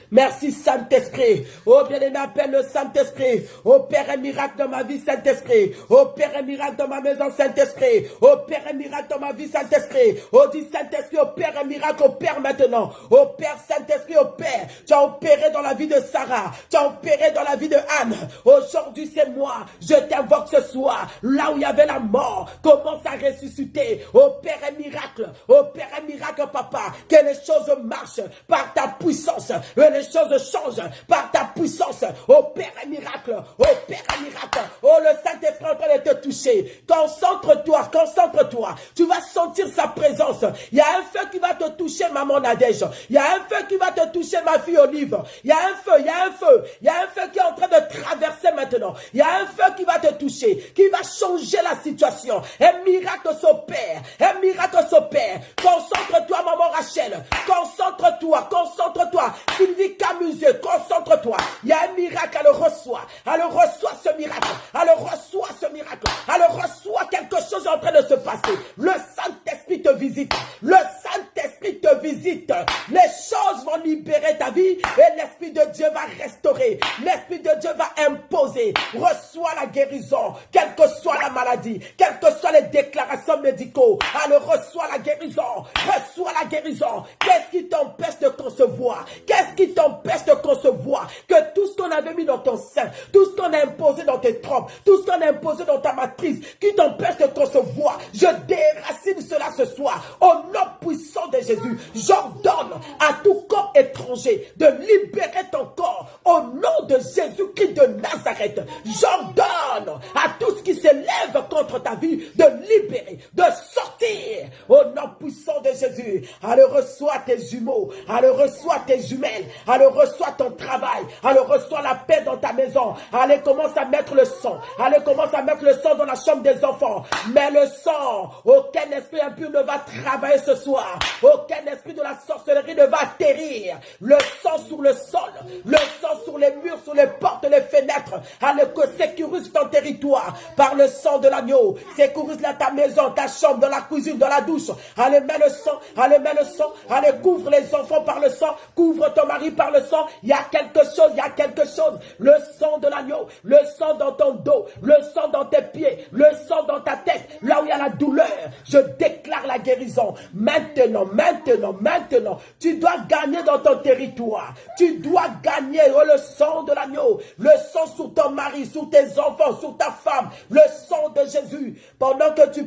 Merci Saint-Esprit. Oh bien-aimé, appelle le Saint-Esprit. Opère un miracle dans ma vie, Saint-Esprit. Opère un miracle dans ma maison, Saint-Esprit. Opère un miracle dans ma vie, Saint-Esprit. Oh dis Saint-Esprit, opère un miracle, opère maintenant. Opère Saint-Esprit, opère. Tu as opéré dans la vie de Sarah. Tu as opéré dans la vie de Anne. Aujourd'hui c'est moi. Je t'invoque ce soir. Là où il y avait la mort, commence à ressusciter. Opère un miracle. Opère un miracle, papa. Que les choses marchent par ta puissance. Les choses changent par ta puissance. Opère un miracle. Opère un miracle. Oh, le Saint-Esprit est en train de te toucher. Concentre-toi, concentre-toi. Tu vas sentir sa présence. Il y a un feu qui va te toucher, maman Nadège. Il y a un feu qui va te toucher, ma fille Olive. Il y a un feu, il y a un feu. Il y a un feu qui est en train de traverser maintenant. Il y a un feu qui va te toucher, qui va changer la situation. Un miracle s'opère. Un miracle s'opère. Concentre-toi, maman Rachel. Concentre-toi, concentre-toi. Sylvie Camusé, concentre-toi. Il y a un miracle, elle reçoit. Elle reçoit ce miracle. Elle reçoit ce miracle. Elle reçoit quelque chose en train de se passer. Le Saint-Esprit te visite. Le Saint-Esprit te visite. Les choses vont libérer ta vie et l'Esprit de Dieu va restaurer. L'Esprit de Dieu va imposer. Reçois la guérison, quelle que soit la maladie, quelles que soient les déclarations médicaux. Elle reçoit la guérison. Reçois la guérison. Qu'est-ce qui t'empêche de concevoir? Qu'est-ce qui t'empêche de concevoir que tout ce qu'on avait mis dans ton sein, tout ce qu'on a imposé dans tes trompes, tout ce qu'on a imposé dans ta matrice, qui t'empêche de concevoir, je déracine cela ce soir. Au nom puissant de Jésus, j'ordonne à tout corps étranger de libérer ton corps. Au nom de Jésus-Christ de Nazareth, j'ordonne à tout ce qui s'élève contre ta vie de libérer, de sortir. Au nom puissant de Jésus, allez reçois tes jumeaux, allez reçois tes jumelles, allez reçois ton travail, allez reçois la paix dans ta maison, allez commence à mettre le sang, allez commence à mettre le sang dans la chambre des enfants, mais le sang, aucun esprit impur ne va travailler ce soir, aucun esprit de la sorcellerie ne va atterrir, le sang sur le sol, le sang sur les murs, sur les portes, les fenêtres, allez sécurise ton territoire par le sang de l'agneau, sécurise là ta maison, ta chambre, dans la cuisine, dans la douche, allez mets le sang, allez mets le sang, allez couvre les enfants par le sang, couvre ton mari par le sang, il y a quelque chose, il y a quelque chose, le sang de l'agneau, le sang dans ton dos, le sang dans tes pieds, le sang dans ta tête, là où il y a la douleur, je déclare la guérison, maintenant, maintenant, maintenant, tu dois gagner dans ton territoire, tu dois gagner le sang de l'agneau, le sang sur ton mari, sur tes enfants, sur ta femme, le sang de Jésus, pendant que tu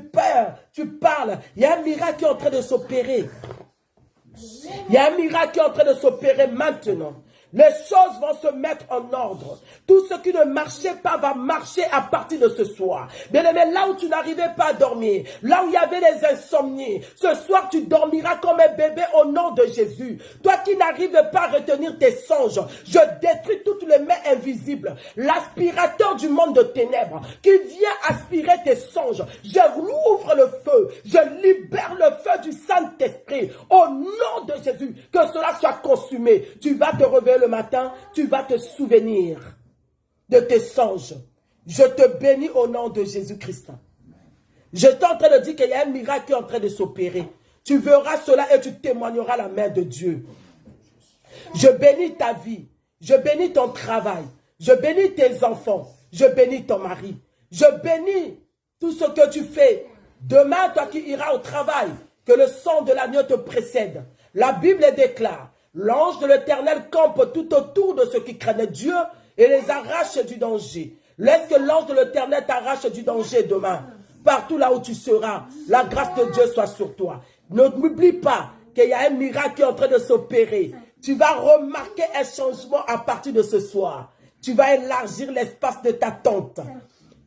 parles, il y a un miracle qui est en train de s'opérer. Il y a un miracle qui est en train de s'opérer maintenant. Les choses vont se mettre en ordre. Tout ce qui ne marchait pas va marcher à partir de ce soir. Bien-aimé, là où tu n'arrivais pas à dormir, là où il y avait les insomnies, ce soir tu dormiras comme un bébé au nom de Jésus. Toi qui n'arrives pas à retenir tes songes, je détruis toutes les mains invisibles. L'aspirateur du monde de ténèbres qui vient aspirer tes songes, je rouvre le feu, je libère le feu du Saint-Esprit au nom de Jésus. Que cela soit consumé. Tu vas te réveiller le matin, tu vas te souvenir de tes songes. Je te bénis au nom de Jésus-Christ. Je suis en train de dire qu'il y a un miracle qui est en train de s'opérer. Tu verras cela et tu témoigneras la main de Dieu. Je bénis ta vie. Je bénis ton travail. Je bénis tes enfants. Je bénis ton mari. Je bénis tout ce que tu fais. Demain, toi qui iras au travail, que le sang de l'agneau te précède. La Bible déclare: l'ange de l'Éternel campe tout autour de ceux qui craignent Dieu et les arrache du danger. Laisse que l'ange de l'Éternel t'arrache du danger demain. Partout là où tu seras, la grâce de Dieu soit sur toi. Ne m'oublie pas, qu'il y a un miracle qui est en train de s'opérer. Tu vas remarquer un changement à partir de ce soir. Tu vas élargir l'espace de ta tente.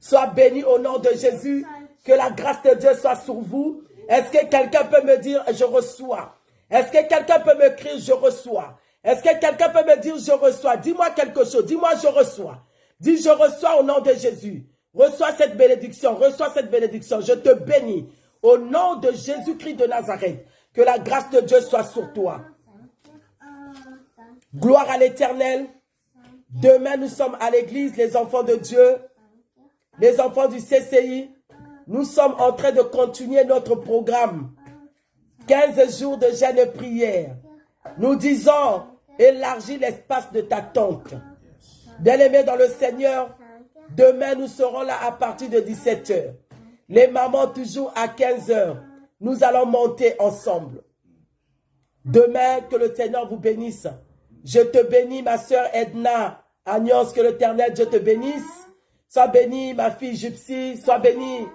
Sois béni au nom de Jésus. Que la grâce de Dieu soit sur vous. Est-ce que quelqu'un peut me dire je reçois? Est-ce que quelqu'un peut me crier je reçois? Est-ce que quelqu'un peut me dire je reçois? Dis-moi quelque chose. Dis-moi je reçois. Dis je reçois au nom de Jésus. Reçois cette bénédiction. Reçois cette bénédiction. Je te bénis au nom de Jésus-Christ de Nazareth. Que la grâce de Dieu soit sur toi. Gloire à l'Éternel. Demain, nous sommes à l'église, les enfants de Dieu, les enfants du CCI. Nous sommes en train de continuer notre programme. 15 jours de jeûne et prière. Nous disons, élargis l'espace de ta tente. Bien-aimés dans le Seigneur, demain, nous serons là à partir de 17 h. Les mamans, toujours à 15 h. Nous allons monter ensemble. Demain, que le Seigneur vous bénisse. Je te bénis, ma soeur Edna. Agnès, que l'Éternel Dieu te bénisse. Sois bénie, ma fille Gypsy. Sois bénie,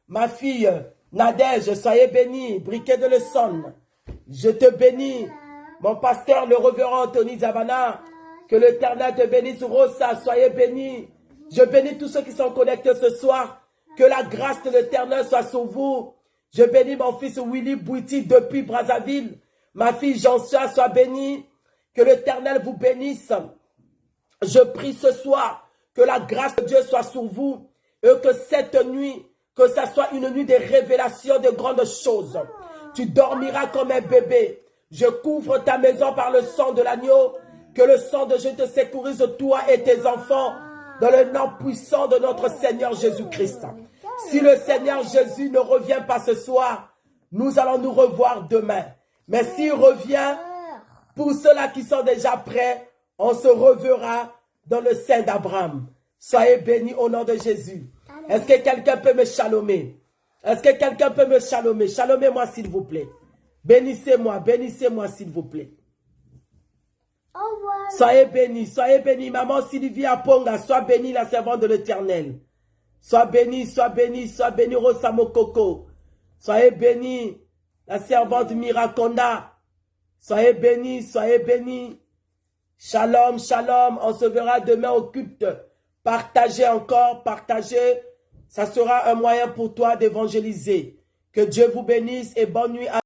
ma fille Nadège. Soyez bénie, Briquet de Leçon. Je te bénis, mon pasteur, le révérend Anthony Zabana. Que l'Éternel te bénisse, Rosa. Soyez bénie. Je bénis tous ceux qui sont connectés ce soir. Que la grâce de l'Éternel soit sur vous. Je bénis mon fils Willy Bouiti depuis Brazzaville. Ma fille Jean-Sois, sois bénie. Que l'Éternel vous bénisse. Je prie ce soir que la grâce de Dieu soit sur vous et que cette nuit, que ça soit une nuit de révélation de grandes choses. Tu dormiras comme un bébé. Je couvre ta maison par le sang de l'agneau. Que le sang de Dieu te sécurise, toi et tes enfants, dans le nom puissant de notre Seigneur Jésus-Christ. Si le Seigneur Jésus ne revient pas ce soir, nous allons nous revoir demain. Mais s'il revient, pour ceux-là qui sont déjà prêts, on se reverra dans le sein d'Abraham. Soyez bénis au nom de Jésus. Est-ce que quelqu'un peut me chalomer? Est-ce que quelqu'un peut me chalomer? Chalomez-moi s'il vous plaît. Bénissez-moi s'il vous plaît. Soyez bénis. Maman Sylvie Aponga, sois bénie la servante de l'Éternel. Sois bénie, Rosamo Coco. Soyez bénie la servante Miraconda. Soyez bénis. Shalom, shalom. On se verra demain au culte. Partagez encore, partagez. Ça sera un moyen pour toi d'évangéliser. Que Dieu vous bénisse et bonne nuit à